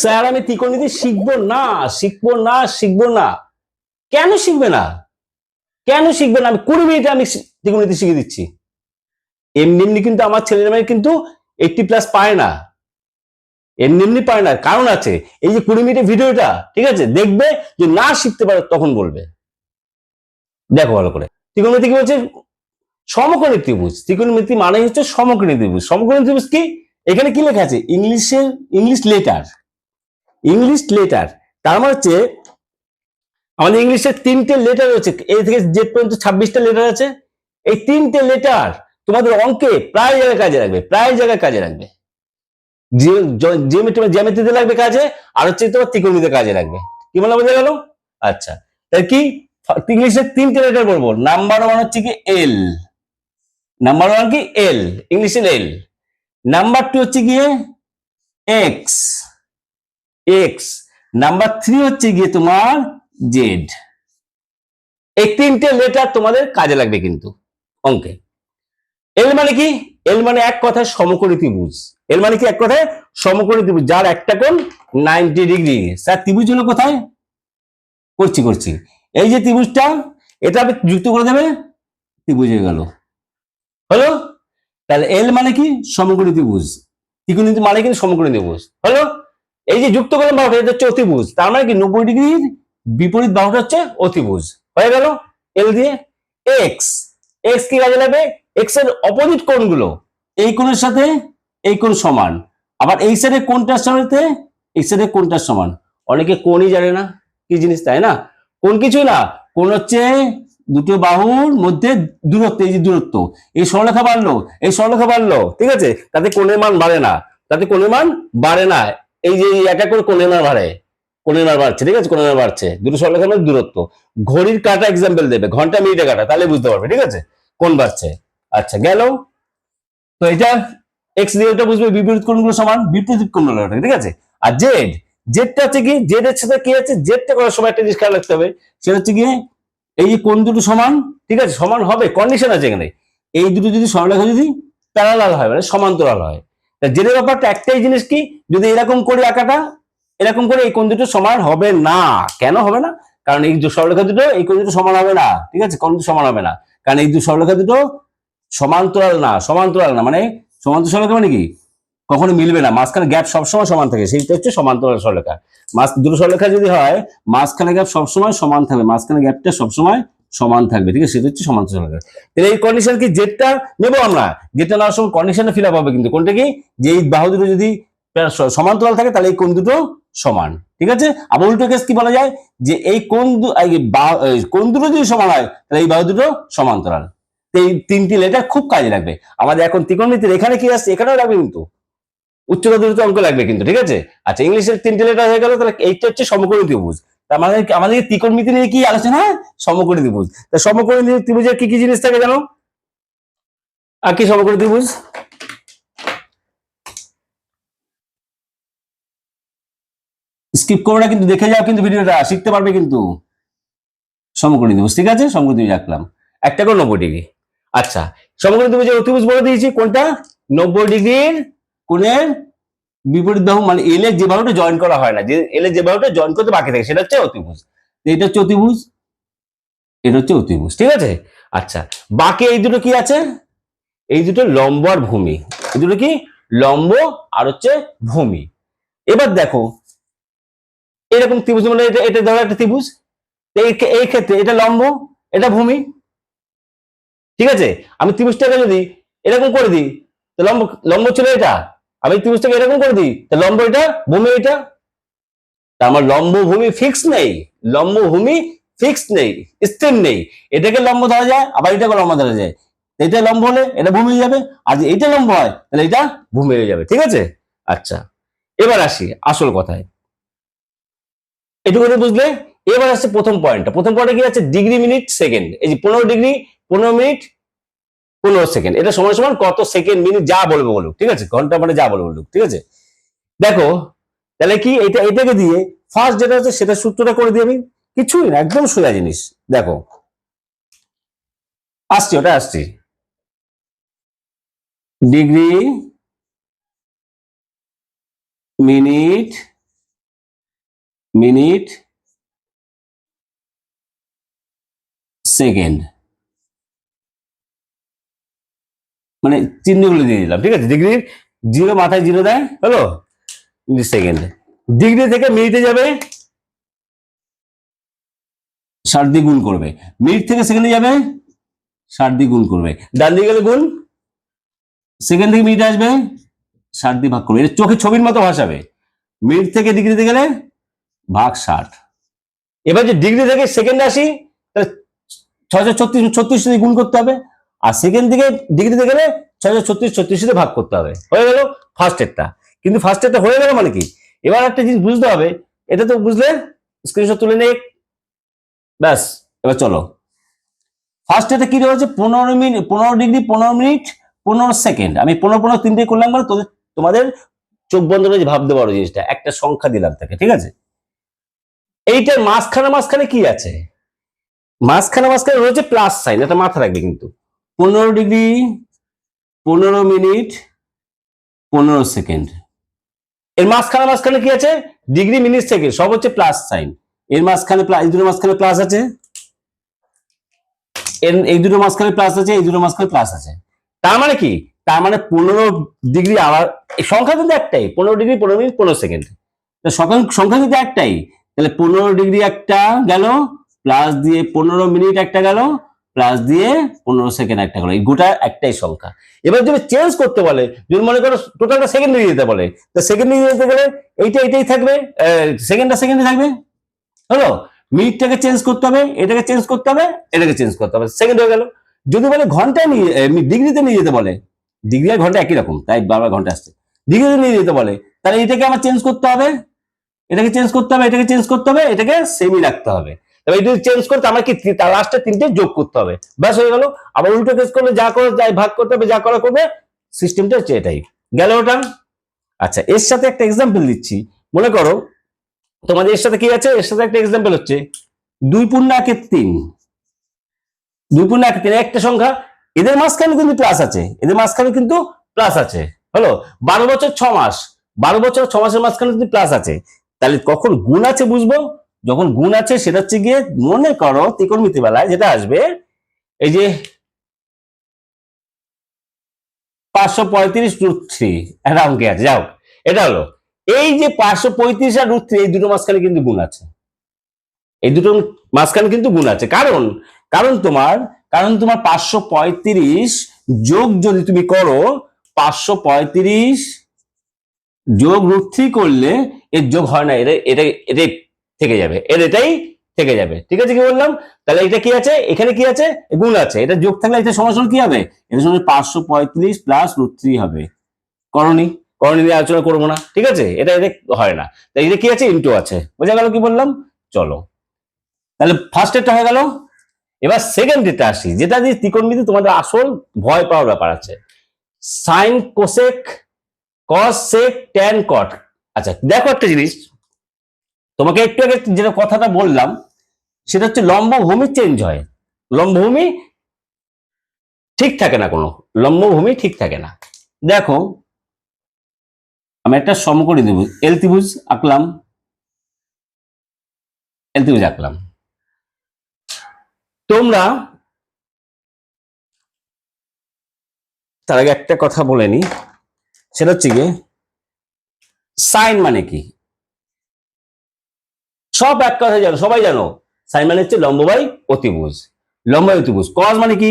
Sir আমি ত্রিকোণমিতি শিখবো না, শিখবো না, শিখবো না। কেন শিখবে না? কেন শিখবে না? আমি 20 মিনিটে আমি ত্রিকোণমিতি শিখে দিচ্ছি। এমনি এমনি কিন্তু আমার ছেলের মেয়ে কিন্তু 80+ পায় না, এমনি এমনি পায় না, কারণ আছে। এই যে 20 মিনিটের ভিডিওটা, ঠিক আছে, দেখবে, যে না শিখতে পারো তখন বলবে। দেখো ভালো করে, ত্রিকোণমিতি কি বলছে? সমকোণী ত্রিভুজ। ত্রিকোণমিতি মানে হচ্ছে সমকোণী ত্রিভুজ। সমকোণী ত্রিভুজ কি? এখানে কি লেখা আছে? English letter, English letter. তার মানে হচ্ছে আমাদের ইংলিশের 3টে লেটার রয়েছে, এ থেকে জেড পর্যন্ত 26টা লেটার আছে। এই 3টে লেটার তোমাদের অঙ্কে প্রায় জায়গায় কাজে লাগবে, প্রায় জায়গায় কাজে লাগবে। জ্যামিতিতে লাগবে কাজে, আর হচ্ছে তোমার ত্রিকোণমিতিতে কাজে লাগবে। কি বললাম, বোঝা গেল? আচ্ছা, তাই কি ইংলিশের 3টে লেটার বলবো। নাম্বার 1 হচ্ছে কি এল, নাম্বার 1 কি এল, ইংলিশের এল। নাম্বার 2 হচ্ছে গিয়ে এক্স, এক্স। নাম্বার 3 হচ্ছে গিয়ে তোমার জেড। এই 3টে লেটার তোমাদের কাজে লাগবে কিন্তু অঙ্কে। এল মানে কি? এল মানে এক কথায় সমকোণী ত্রিভুজ। এল মানে কি? এক কথায় সমকোণী ত্রিভুজ যার একটা কোণ 90 ডিগ্রি। স্যার ত্রিভুজ হলো কোথায়? করছি করছি, এই যে ত্রিভুজটা, এটা আপনি যুক্ত করে দেবে, ত্রিভুজ হয়ে গেল। হলো? তাহলে এল মানে কি? সমকোণী ত্রিভুজ। ত্রিকোণমিতি মানে কিন্তু সমকোণী ত্রিভুজ। হলো? এই যে যুক্ত করলাম বাহুটা, এটা হচ্ছে অতিভুজ। তার মানে কি 90 ডিগ্রির বিপরীত বাহুটা হচ্ছে অতিভুজ। হয়ে গেল এল দিয়ে। এক্স, এক্স কি কাজে লাগবে? এক্স এর অপোজিট কোণগুলো, এই কোণের সাথে এই কোণ সমান, আবার এই সাইডে কোণটার সাথে এই সাইডে কোণটার সমান। অনেকে কোণই জানে না কি জিনিস, তাই না? কোণ কিছুই না, কোণ হচ্ছে দুটো বাহুর মধ্যে দূরত্ব। এই যে দূরত্ব, এই সরলরেখা বাড়লো, এই সরলরেখা বাড়লো, ঠিক আছে, তাতে কোণের মান বাড়ে না, তাতে কোণের মান বাড়ে না। এই যে এক এক করে কোণের মান বাড়ে, কোণের মান বাড়ছে, ঠিক আছে, কোণের মান বাড়ছে। দুটো সরলরেখার মধ্যে দূরত্ব, ঘড়ির কাঁটা এক্সাম্পল দেবে, ঘন্টা মিনিটে কাঁটা, তাহলে বুঝতে পারবে, ঠিক আছে, কোণ বাড়ছে। আচ্ছা গেল। তো এটা এক্স দিয়ে এটা বুঝবে বিপরীত কোণগুলো সমান, বিপরীত কোণগুলো, ঠিক আছে। আর জেড, জেডটা হচ্ছে কি? জেড এর সাথে কি আছে? জেডটা করার সময় একটা জিনিস খেয়াল রাখতে হবে, সেটা হচ্ছে কি, এই যে কোণ দুটো সমান, ঠিক আছে, সমান হবে, কন্ডিশন আছে এখানে। এই দুটো যদি সরলরেখা যদি প্যারালাল হয়, মানে সমান্তরাল হয়, তা জেডের ব্যাপারটা একটাই জিনিস কি, যদি এরকম করে আঁকাটা, এরকম করে এই কোণ দুটো সমান হবে না। কেন হবে না? কারণ এই যে সরলরেখা দুটো, এই কোণ দুটো সমান হবে না, ঠিক আছে, কোণ দুটো সমান হবে না, কারণ এই সরলরেখা দুটো সমান্তরাল না। সমান্তরাল না মানে, সমান্তরাল সরলরেখা মানে কি? কখনো মিলবে না, মাঝখানে গ্যাপ সবসময় সমান থাকে, সেইটা হচ্ছে সমান্তরাল সরলরেখা। দুটো সরলরেখা যদি হয়, মাঝখানে গ্যাপ সবসময় সমান থাকবে, মাঝখানে গ্যাপটা সবসময় সমান থাকবে, ঠিক আছে, সেটা হচ্ছে সমান্তরাল সরলরেখা। তাহলে এই কন্ডিশন কি? জেডটা নেবো আমরা, যেটা নেওয়ার সময় কন্ডিশনে ফিল আপ হবে কিন্তু, কোনটা কি? যে এই বাহু দুটো যদি সমান্তরাল থাকে, তাহলে এই কোণ দুটো সমান, ঠিক আছে। আবার উল্টো কেস কি বলা যায়, যে এই কোণ দুটো যদি সমান হয়, তাহলে এই বাহু দুটো সমান্তরাল। এই 3টি লেটার খুব কাজে লাগবে আমাদের। এখন ত্রিকোণমিতির এখানে কি আসছে, এখানেও লাগবে কিন্তু, উচ্চতা দূরত্ব অঙ্ক লাগবে কিন্তু, ঠিক আছে। আচ্ছা, ইংলিশের 3টে লেটার হয়ে গেল, তাহলে এইটা হচ্ছে সমকোণী ত্রিভুজ। তার মানে আমাদের ত্রিকোণমিতি নিয়ে কি আলোচনা? সমকোণী ত্রিভুজ। তা সমকোণী ত্রিভুজের কি কি জিনিস থাকে জানো? আর কি সমকোণী ত্রিভুজ? স্কিপ করো না কিন্তু, দেখে যাও কিন্তু, ভিডিওটা শিখতে পারবে কিন্তু। সমকোণী ত্রিভুজ, ঠিক আছে, সমকোণী ত্রিভুজ আঁকলাম, একটা করে 90 ডিগ্রি। আচ্ছা, সমকোণী ত্রিভুজের অতিভুজ বলে দিয়েছি কোনটা? 90 ডিগ্রির কোণের বিপরীত বাহু, মানে এল এর যে বাহুটা জয়েন করা হয় না, যে এল এর যে বাহুটা জয়েন করতে বাকি থাকে, সেটা হচ্ছে অতিভুজ। এটা হচ্ছে অতিভুজ, এটা হচ্ছে অতিভুজ, ঠিক আছে। আচ্ছা, বাকি এই দুটো কি আছে? এই দুটো লম্ব আর ভূমি। এই দুটো কি? লম্ব আর হচ্ছে ভূমি। এবার দেখো, এরকম ত্রিভুজ, মানে এটা এটা ধরো একটা ত্রিভুজ, এই ক্ষেত্রে এটা লম্ব, এটা ভূমি, ঠিক আছে। আমি ত্রিভুজটাকে যদি এরকম করে দিই, তো লম্ব, লম্ব ছিল এটা, আমি ত্রিভুজটাকে এরকম করে দিই, তো লম্ব এটা, ভূমি এটা। তার মানে লম্ব ভূমি ফিক্স নেই, লম্ব ভূমি ফিক্স নেই, স্থির নেই। এটাকে লম্ব ধরা যায়, আবার এটাকে লম্ব ধরা যায়। এটা লম্ব হলে এটা ভূমি হয়ে যাবে, আর যদি এটা লম্ব হয়, তাহলে এটা ভূমি হয়ে যাবে, ঠিক আছে। আচ্ছা, এবার আসি আসল কথায়। এটুকু বুঝলে। এবার আসছে প্রথম পয়েন্টটা। প্রথম পয়েন্টে কি আছে? Degree, minute, second. এই যে 15 ডিগ্রি, 15 মিনিট, 15 সেকেন্ড, এটা সমান সমান কত সেকেন্ড, মিনিট, যা বলবে বলুক, ঠিক আছে, ঘন্টা মানে যা বলবে বলুক, ঠিক আছে। দেখো, তাহলে কি এটাকে দিয়ে ফার্স্ট যেটা হচ্ছে সেটা সূত্রটা করে দিই আমি। কিছুই না, একদম সোজা জিনিস। দেখো, আসছি, ওটা আসছি। ডিগ্রি, মিনিট, মিনিট সেকেন্ড, মানে চিহ্নগুলো দিয়ে দিলাম, ঠিক আছে। ডিগ্রির জিরো মাথায় জিরো দেয়, হলো সেকেন্ড। ডিগ্রি থেকে মিনিটে যাবে, 60 দিয়ে গুণ করবে। মিনিট থেকে সেকেন্ডে যাবে, 60 দিয়ে গুণ করবে। ডান দিকে গেলে গুণ, সেকেন্ড থেকে মিনিট আসবে, 60 দিয়ে ভাগ করবে। এটা চোখে ছবির মতো ভাসাবে। মিনিট থেকে ডিগ্রিতে গেলে ভাগ 60। এবার যে ডিগ্রি থেকে সেকেন্ডে আসি, তাহলে 636 দিয়ে গুণ করতে হবে। আর সেকেন্ড থেকে ডিগ্রিতে গেলে 636 দিয়ে ভাগ করতে হবে। হয়ে গেল ফার্স্ট এরটা। কিন্তু ফার্স্ট এরটা হয়ে গেল মানে কি, এবার একটা জিনিস বুঝতে হবে, এটা তো বুঝলে স্ক্রিনশট তুলে নে, ব্যাস। এবার চলো, ফার্স্ট এটা কি রয়েছে, 15 মিনিট, 15 ডিগ্রি 15 মিনিট 15 সেকেন্ড। আমি 15 তিনটে করলাম, মানে তোমাদের চোখ বন্ধ করে ভাবতে পারো জিনিসটা, একটা সংখ্যা দিলাম তাকে, ঠিক আছে। এইটার মাঝখানে কি আছে, মাঝখানে রয়েছে প্লাস সাইন, এটা মাথা রাখবে কিন্তু। 15 ডিগ্রি 15 মিনিট 15 সেকেন্ড, এর মাঝখানে কি আছে, ডিগ্রি মিনিট সেকেন্ড, সব হচ্ছে প্লাস সাইন। এর মাঝখানে এই দুটোর মাঝখানে প্লাস আছে, এই দুটোর মাঝখানে প্লাস আছে, এই দুটোর মাঝখানে প্লাস আছে। তার মানে কি, তার মানে 15 ডিগ্রি, আবার সংখ্যা কিন্তু একটাই, 15 ডিগ্রি 15 মিনিট 15 সেকেন্ড, সংখ্যা কিন্তু একটাই। তাহলে 15 ডিগ্রি একটা গেল, প্লাস দিয়ে 15 মিনিট একটা গেল, প্লাস দিয়ে 15 সেকেন্ড একটা গেল, এই গোটা একটাই সংখ্যা। এবার যদি চেঞ্জ করতে বলে, যদি মনে করো টোটালটা সেকেন্ড দিয়ে দিতে বলে, তো সেকেন্ড দিয়ে দিতে গেলে এইটাই থাকবে, সেকেন্ডে থাকবে, হলো। মিনিটটাকে চেঞ্জ করতে হবে, এটাকে চেঞ্জ করতে হবে, এটাকে চেঞ্জ করতে হবে, সেকেন্ড হয়ে গেল। যদি বলে ঘন্টায় নিয়ে, ডিগ্রিতে নিয়ে যেতে বলে, ডিগ্রি আর ঘন্টা একই রকম, তাই বারবার ঘন্টা আসছে, ডিগ্রিতে নিয়ে যেতে বলে, তাহলে এটাকে আমার চেঞ্জ করতে হবে, এটাকে চেঞ্জ করতে হবে, এটাকে চেঞ্জ করতে হবে, এটাকে সেমই রাখতে হবে। তবে এটা চেঞ্জ করতে আমার কি, তার লাস্টে তিনটে যোগ করতে হবে, ব্যাস হয়ে গেল। আবার উল্টো কেস করলে যা করে যাই ভাগ করতে হবে, যা করা করবে, সিস্টেমটা হচ্ছে এটাই, গেল ওটা। আচ্ছা, এর সাথে একটা এক্সাম্পল দিচ্ছি। মনে করো তোমাদের এর সাথে কি আছে, এর সাথে একটা এক্সাম্পল হচ্ছে 2 পূর্ণ 1 3, 2 পূর্ণ 1 3 একটা সংখ্যা, এদের মাঝখানে কিন্তু প্লাস আছে, এদের মাঝখানে কিন্তু প্লাস আছে, হলো। 12 বছর 6 মাস, 12 বছর 6 মাসের মাঝখানে কিন্তু প্লাস আছে। তাহলে কখন গুণ আছে বুঝবো, যখন গুণ আছে সেটা হচ্ছে গিয়ে, মনে করো ত্রিকোণমিতি বেলায় যেটা আসবে, এই যে 535√3 একটা অঙ্কে আছে, যাও এটা হলো, এই যে 535 আর √3, এই দুটো মাঝখানে কিন্তু গুণ আছে, এই দুটো মাঝখানে কিন্তু গুণ আছে। কারণ কারণ তোমার কারণ তোমার 535 যোগ যদি তুমি করো, 535 যোগ √3 করলে এর যোগ হয় না, এটাই থেকে যাবে, এটাই থেকে যাবে, ঠিক আছে। কি বললাম, তাহলে এটা কি আছে, এখানে কি আছে, গুণ আছে, এটা যোগ থাকলে এটা সমান কি হবে, এটা সমান 535 প্লাস √3 হবে। করণী নিয়ে আলোচনা করবো না, ঠিক আছে, এটা হয় না। তাই এটা কি আছে, ইন্টু আছে, বোঝা গেল কি বললাম। চলো, তাহলে ফার্স্ট এরটা হয়ে গেল। এবার সেকেন্ড এটা আসি, যেটা দিয়ে ত্রিকোণমিতি তোমাদের আসল ভয় পাওয়ার ব্যাপার আছে, সাইন কোসেক কস সেক ট্যান কট। আচ্ছা দেখো একটা জিনিস, তোমাকে একটু আগে যেটা কথাটা বললাম, সেটা হচ্ছে লম্বভূমি চেঞ্জ হয়, লম্বভূমি ঠিক থাকে না, কোনো লম্বভূমি ঠিক থাকে না। দেখো আমি একটা সমকোণী ত্রিভুজ, এল ত্রিভুজ আঁকলাম, তোমরা তার আগে একটা কথা বলে নি, সেটা হচ্ছে গিয়ে সাইন মানে কি, সব এক কথা জানো, সবাই জানো, সাইন মানে হচ্ছে লম্ব বাই অতিভুজ, লম্ব বাই অতিভুজ। কস মানে কি,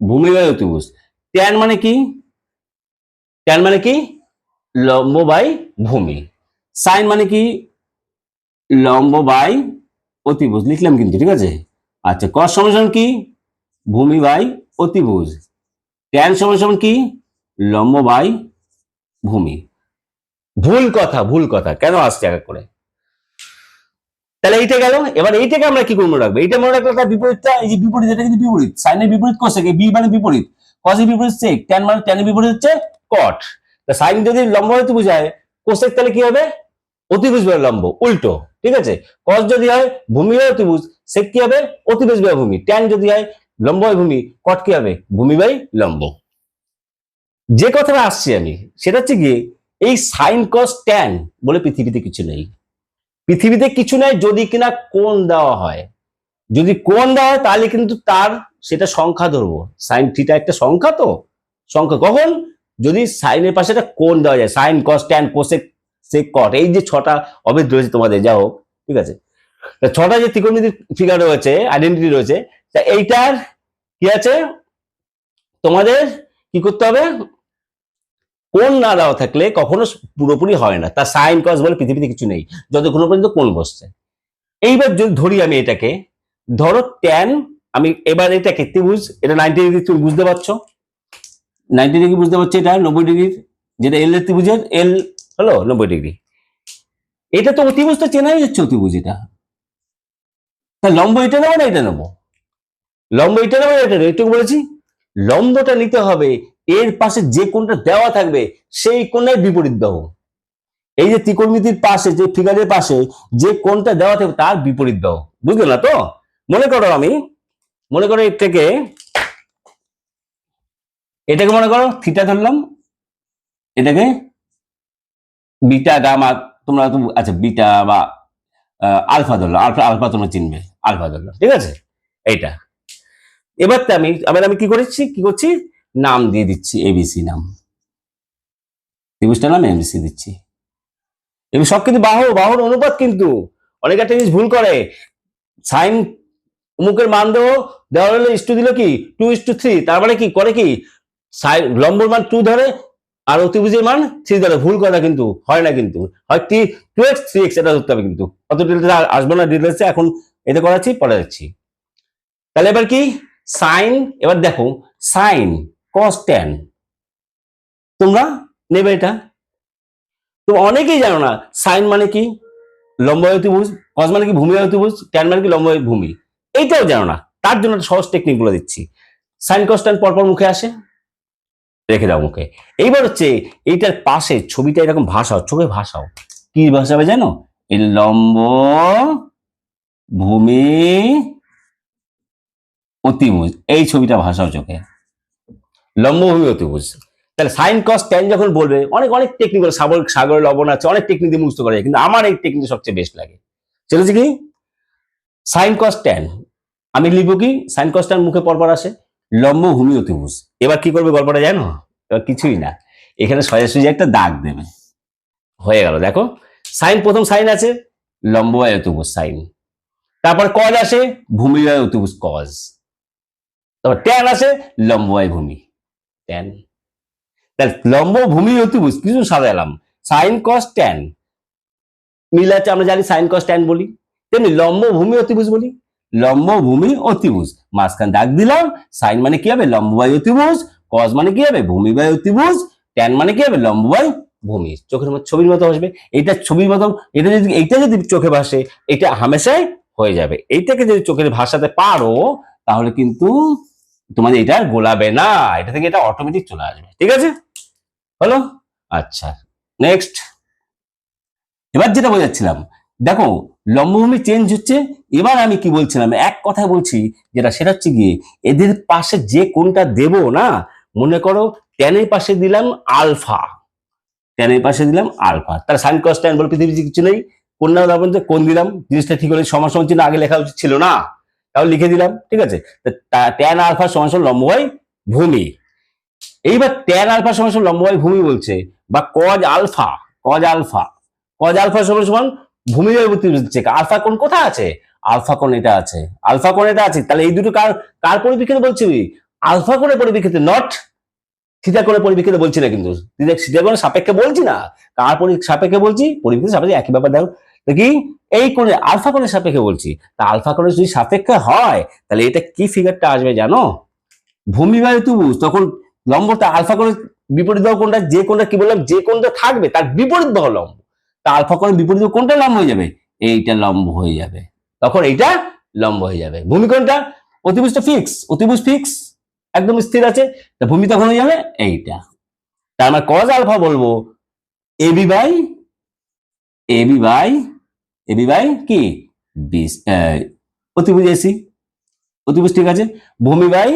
ভূমি বাই অতিভুজ। ট্যান মানে কি, লম্ব বাই ভূমি। সাইন মানে কি, লম্ব বাই অতিভুজ, লিখলাম কিন্তু, ঠিক আছে। আচ্ছা, কস সমান কি, ভূমি বাই অতিভুজ। ট্যান সমান কি, লম্ব বাই ভূমি। ভুল কথা কেন আসছে এক করে, তাহলে এইটা গেল। এবার এইটাকে আমরা কি মনে রাখবো, এইটা মনে রাখলে তার বিপরীতটা, এই যে বিপরীত, এটা কিন্তু বিপরীত, সাইনের বিপরীত কোসেক, বি মানে বিপরীত, কসের বিপরীত সেক, ট্যান মানে ট্যানের বিপরীত হচ্ছে কট। তা সাইন যদি লম্ব হতে বোঝায়, কোসেক তাহলে কি হবে, অতিভুজ বাই লম্ব, উল্টো, ঠিক আছে। কস যদি হয় ভূমি বাই অতিভুজ, সেক কি হবে, অতিভুজ বাই ভূমি। ট্যান যদি হয় লম্ব বাই ভূমি, কট কি হবে, ভূমি বাই লম্ব। যে কথাটা আসছি আমি, সেটা হচ্ছে কি, এই সাইন কস ট্যান বলে পৃথিবীতে কিছু নেই। পৃথিবীতে কিছু নাই যদি কিনা কোণ দেওয়া হয়, যদি কোণ দেওয়া হয় তাহলে কিন্তু তার সেটা সংখ্যা ধরবো। সাইন থিটা একটা সংখ্যা, তো সংখ্যা কখন, যদি সাইনের পাশে একটা কোণ দেওয়া যায়, sine cos tan cosec sec cot, এই যে ছটা অভেদ রয়েছে তোমাদের, যা হোক ঠিক আছে, ছটা যে ত্রিকোণমিতির ফিগার রয়েছে, আইডেন্টিটি রয়েছে, তা এইটার কি আছে, তোমাদের কি করতে হবে, কোণ না দেওয়া থাকলে কখনো পুরোপুরি হয় না। তার সাইন কস বলে পৃথিবীতে কিছু নেই যতক্ষণ পর্যন্ত কোণ বসছে। এইবার যদি ধরি আমি এটাকে, ধরো ট্যান, আমি এবার এটাকে ত্রিভুজ, এটা 90 ডিগ্রি, তুমি বুঝতে পারছো 90 ডিগ্রি বুঝতে পারছো, এটা 90 ডিগ্রির, যেটা এল এর ত্রিভুজের এল হলো 90 ডিগ্রি। এটা তো অতিভুজটা চেনাই যাচ্ছে, অতিভুজ এটা, তা লম্ব এটা নেবো না এটা নেবো, লম্ব এটা নেবো এটা নেবো, একটু বলেছি লম্বটা নিতে হবে এর পাশে যে কোণটা দেওয়া থাকবে সেই কোণের বিপরীত বাহু। এই যে ত্রিকোণমিতির পাশে, যে ফিগারের পাশে যে কোণটা দেওয়া থাকবে তার বিপরীত বাহু, বুঝলে না তো? মনে করো মনে করো এটাকে মনে করো থিটা ধরলাম, এটাকে বিটা গামা, তোমরা তো আচ্ছা বিটা বা আলফা ধরলাম, আলফা আলফা তোমরা চিনবে, আলফা ধরলাম, ঠিক আছে এইটা। এবার আমি কি করছি, নাম দিয়ে দিচ্ছি এবিসি নাম, ত্রিভুজটার নাম এবিসি দিচ্ছি। এবং সব কিন্তু বাহুর অনুপাত, কিন্তু অনেক একটা জিনিস ভুল করে, সাইন অমুকের মান দেওয়া হলে ইস্টু দিল কি 2:3, তার মানে কি করে কি সাইন লম্বর মান 2 ধরে আর অতিভুজের মান 3 ধরে, ভুল করে না কিন্তু, হয় না কিন্তু, হয় 2x 3x এটা ধরতে হবে, কিন্তু অত ডিটেলসে আসবো না, ডিটেলসে এখন এটা করাচ্ছি, পরে যাচ্ছি। তাহলে এবার কি সাইন, এবার দেখো সাইন কস ট্যান, তোমরা নেবে এটা, তো অনেকেই জানো না সাইন মানে কি লম্বায়ু ত্রিভুজ, কস মানে কি ভূমি ত্রিভুজ, ট্যান মানে কি লম্বায়ু ভূমি, এইটাও জানো না। তার জন্য সহজ টেকনিক গুলো দিচ্ছি। সাইন কস ট্যান পরপর মুখে আসে, রেখে দাও মুখে। এইবার হচ্ছে এইটার পাশে ছবিটা এরকম ভাসাও, চোখে ভাসাও, কি ভাসাবে জানো, এই লম্ব ভূমি অতিভুজ, এই ছবিটা ভাসাও চোখে, লম্ব ভূমি অতিভুজ। তাহলে সাইন কস ট্যান যখন বলবে, অনেক অনেক টেকনিক, সাগরের লবণ আছে, অনেক টেকনিক দিয়ে মুখস্থ করা যায়, কিন্তু আমার এই টেকনিক সবচেয়ে বেস্ট লাগে। চলেছে কি সাইন কস ট্যান, আমি লিখবো কি সাইন কস ট্যান মুখে পরপর আসে, লম্ব ভূমি অতিভুজ। এবার কি করবে গল্পটা জানো, এবার কিছুই না, এখানে সোজাসুজি একটা দাগ দেবে, হয়ে গেল। দেখো সাইন, প্রথম সাইন আছে লম্ব বাই অতিভুজ সাইন, তারপর কজ আসে ভূমি বাই অতিভুজ কজ, তারপর ট্যান আসে লম্ব বাই ভূমি ট্যান। তাহলে লম্ব ভূমি অতিভুজ কিছু সাজালাম, সাইন কস ট্যান মিল আছে, আমরা জানি সাইন কস ট্যান বলি, তেমনি লম্ব ভূমি অতিভুজ বলি, লম্ব ভূমি অতিভুজ, মাঝখানে দাগ দিলাম, সাইন মানে কি হবে লম্ব বাই অতিভুজ, কস মানে কি হবে ভূমি বাই অতিভুজ, ট্যান মানে কি হবে লম্ব বাই ভূমি, চোখের মতো ছবির মতো আসবে, এইটা ছবির মতো, এইটা যদি চোখে ভাসে এটা হামেশাই হয়ে যাবে। এইটাকে যদি চোখে ভাসাতে পারো তাহলে কিন্তু তোমাদের এটা আর গোলাবে না, এটা থেকে এটা অটোমেটিক চলে আসবে, ঠিক আছে হলো। আচ্ছা নেক্সট, এবার যেটা বোঝাচ্ছিলাম, দেখো লম্বভূমি চেঞ্জ হচ্ছে। এবার আমি কি বলছিলাম, এক কথায় বলছি যেটা, সেটা হচ্ছে গিয়ে এদের পাশে যে কোনটা দেব না, মনে করো ট্যানের পাশে দিলাম আলফা, ট্যানের পাশে দিলাম আলফা, তার সাইন কস ট্যান বলে পৃথিবীতে কিছু নেই, কোন না দাও কোন দিলাম, জিনিসটা ঠিক হলে সমান সমান চিহ্ন আগে লেখা উচিত ছিল না, তাহলে লিখে দিলাম, ঠিক আছে। ট্যান আলফা সমান সমান লম্ব বাই ভূমি। এইবার ট্যান আলফা সমান সমান লম্ব বাই ভূমি বলছে, বা cos alpha, cos alpha, cos alpha সমান সমান ভূমি বাই দিচ্ছে, আলফা কোণ কোথায় আছে, আলফা কোণ এটা আছে, আলফা কোণ এটা আছে, তাহলে এই দুটো কার কার পরিপ্রেক্ষিতে বলছি, আলফা কোণের পরিপ্রেক্ষিতে, নট থিটা কোণের পরিপ্রেক্ষিতে বলছি না, কিন্তু থিটা কোণের সাপেক্ষে বলছি না, কার সাপেক্ষে বলছি, পরিপ্রেক্ষিতে সাপেক্ষে একই ব্যাপার। দেখো কি এই কোণে আলফা কোণের সাপেক্ষে বলছি, তা আলফা কোণের যদি সাপেক্ষে হয় তাহলে এটা কি ফিগারটা আসবে জানো, ভূমি বাই ত্রিভুজ, তখন লম্বটা আলফা কোণের বিপরীত বাহু কোনটা, যে কোনটা কি বললাম, যে কোনটা থাকবে তার বিপরীত বাহু লম্ব, তা আলফা কোণের বিপরীত কোনটা লম্ব হয়ে যাবে, এইটা লম্ব হয়ে যাবে, তখন এইটা লম্ব হয়ে যাবে। ভূমি কোনটা, অতিভুজটা ফিক্স, অতিভুজ ফিক্স একদম স্থির আছে, তা ভূমি তখন হয়ে যাবে এইটা। তার মানে কজ আলফা বলবো AB by AB by AB by কি 20 অতিভুজ এসি, অতিভুজ ঠিক আছে, ভূমি বাই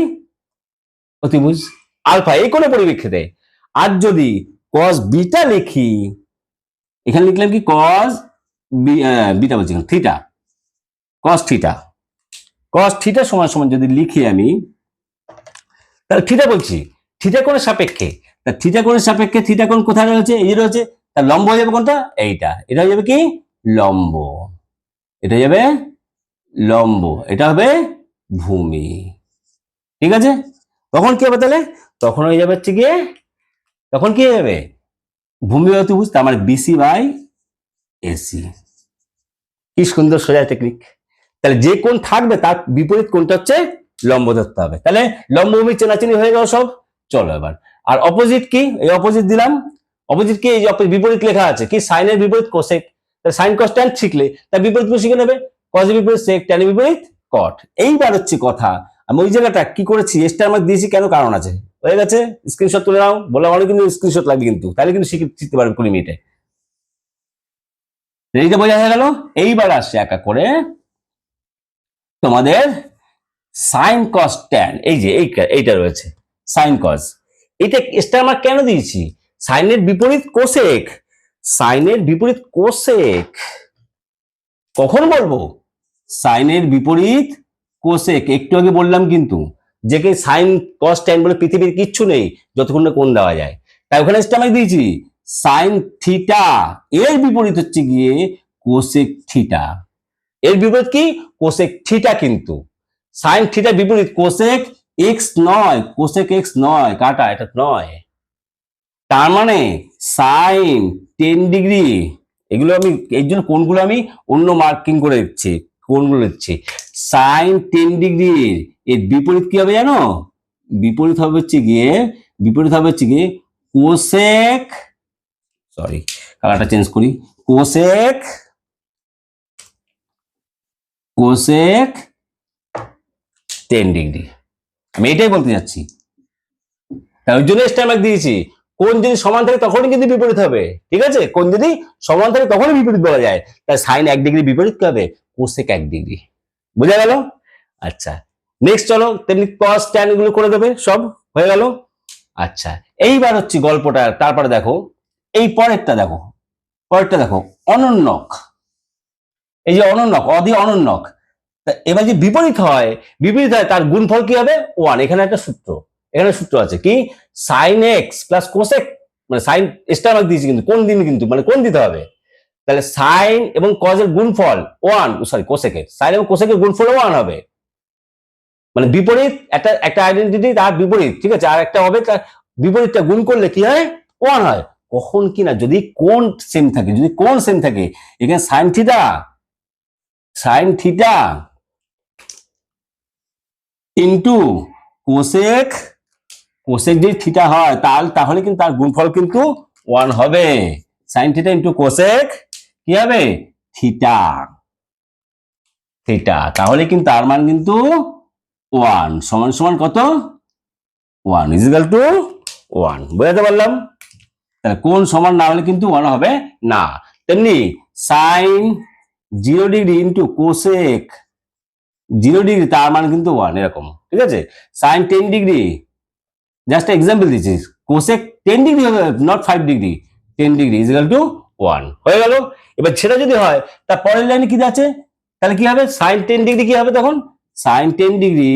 অতিভুজ আলফা এই কোন পরিপ্রেক্ষিতে। আর যদি কস বিটা লিখি, এখানে লিখলাম কি কস বিটা বলছি theta, cos theta, cos theta সমান সমান যদি লিখি আমি, তাহলে থিটা বলছি, থিটা কোণের সাপেক্ষে, তা থিটা কোণের সাপেক্ষে থিটা কোণ কোথায় রয়েছে, এই যে রয়েছে, তার লম্ব হয়ে যাবে কোনটা, এইটা, এটা হয়ে যাবে কি লম্ব, এটা যাবে লম্ব, এটা হবে ভূমি। ঠিক আছে, তখন কি হবে তাহলে, তখন হয়ে যাবে হচ্ছে গিয়ে, তখন কি হয়ে যাবে ভূমি অতিভুজ, তার মানে বিসি বাই এসি। কি সুন্দর সোজা টেকনিক। তাহলে যে কোণ থাকবে তার বিপরীত কোণটা হচ্ছে লম্ব ধরতে হবে। তাহলে লম্ব ভূমি চেনাচিনি হয়ে গেল সব। চলো এবার, আর অপোজিট কি, এই অপোজিট দিলাম, অপোজিট কি, এই যে বিপরীত লেখা আছে কি, সাইনের বিপরীত কোসেক, সাইন কস ট্যান শিখলে তার বিপরীত শিখে নেবে, কসের বিপরীত সেক, ট্যানের বিপরীত কট। এইবার হচ্ছে কথা, আমি ওই জায়গাটা কি করেছি, স্টার মার্ক দিয়েছি কেন, কারণ আছে, হয়ে গেছে, স্ক্রিনশট তুলে নাও, বলে অনেক কিন্তু স্ক্রিনশট লাগবে কিন্তু, তাহলে কিন্তু শিখতে পারবে 20 মিনিটে। এইটা বোঝা হয়ে গেল। এইবার আসছে একা করে তোমাদের সাইন কস ট্যান, এই যে এইটা রয়েছে সাইন কস, এটা স্টার মার্ক কেন দিয়েছি, সাইনের বিপরীত কোসেক, সাইনের বিপরীত কোসেক কখন বলবো, সাইনের বিপরীত কোসেক, একটু আগে বললাম কিন্তু, যে কি সাইন কস ট্যান বলে পৃথিবীর কিচ্ছু নেই যতক্ষণ না কোণ দেওয়া যায়, তাই ওখানে স্টার মার্ক দিয়েছি সাইন থিটা, এর বিপরীত হচ্ছে গিয়ে কোসেক থিটা, এর বিপরীত কি কোসেক থিটা, কিন্তু সাইন থিটার বিপরীত কোসেক এক্স নয়, কোসেক এক্স নয়, কাটা এটা নয়, তার মানে সাইন 10 ডিগ্রি, এগুলো আমি এই জন্য কোণগুলো আমি অন্য মার্কিং করে দিচ্ছি, কোণগুলো দিচ্ছি, সাইন 10 ডিগ্রির এর বিপরীত কি হবে জানো, বিপরীত হবে হচ্ছে গিয়ে, বিপরীত হবে হচ্ছে গিয়ে কোসেক, সরি কালারটা চেঞ্জ করি, কোসেক, কোসেক 10 ডিগ্রি, আমি এটাই বলতে যাচ্ছি, তাই ওই জন্য স্টার মার্ক দিয়েছি, কোণ যদি সমান থাকে তখনই কিন্তু বিপরীত হবে, ঠিক আছে, কোণ যদি সমান থাকে তখনই বিপরীত বলা যায়, তাই সাইন 1 ডিগ্রি বিপরীত কি হবে, কোসেক 1 ডিগ্রি, বুঝা গেল। আচ্ছা নেক্সট চলো, তেমনি কস ট্যান এগুলো করে দেবে, সব হয়ে গেল। আচ্ছা এইবার হচ্ছে গল্পটা, তারপরে দেখো এই পরেরটা দেখো, পরেরটা দেখো অনন্যক, এই যে অনন্যক, অদি অনন্যক, এবার যে বিপরীত হয়, বিপরীত হয় তার গুণফল কি হবে 1, এখানে একটা সূত্র, এখানে সূত্র আছে কি, সাইন এক্স প্লাস কোসেক, মানে সাইন স্টার মার্ক দিয়েছি কিন্তু কোন দিন, কিন্তু মানে কোন দিতে হবে, তাহলে সাইন এবং কজের গুণফল 1, সরি কোসেকের, সাইন এবং কোসেকের গুণফল 1 হবে, মানে বিপরীত একটা একটা আইডেন্টিটি তার বিপরীত, ঠিক আছে, আর একটা হবে তার বিপরীতটা গুণ করলে কি হয় 1 হয়, কখন কিনা যদি কোণ সেম থাকে, যদি কোণ সেম থাকে, এখানে sine theta, sine theta into cosec, cosec যদি থিটা হয় তাহলে কিন্তু তার গুণফল কিন্তু 1 হবে, সাইন থিটা ইন্টু কোসেক কি হবে থিটা, থিটা, তাহলে কিন্তু তার মান কিন্তু 1 সমান সমান কত 1 ইজ ইকুয়াল টু 1, বুঝাতে পারলাম। তাহলে কোণ সমান না হলে কিন্তু 1 হবে না। তেমনি sine 0 degree into cosec 0 degree, তার মান কিন্তু 1, এরকম, ঠিক আছে। সাইন 10 ডিগ্রি, জাস্ট এক্সাম্পল দিচ্ছি, কোসেক 10 ডিগ্রি হবে, not 5 degree, 10 degree is equal to 1 হয়ে গেল। এবার সেটা যদি হয় তার পরের লাইনে কি আছে, তাহলে কি হবে সাইন 10 ডিগ্রি কি হবে, তখন সাইন 10 ডিগ্রি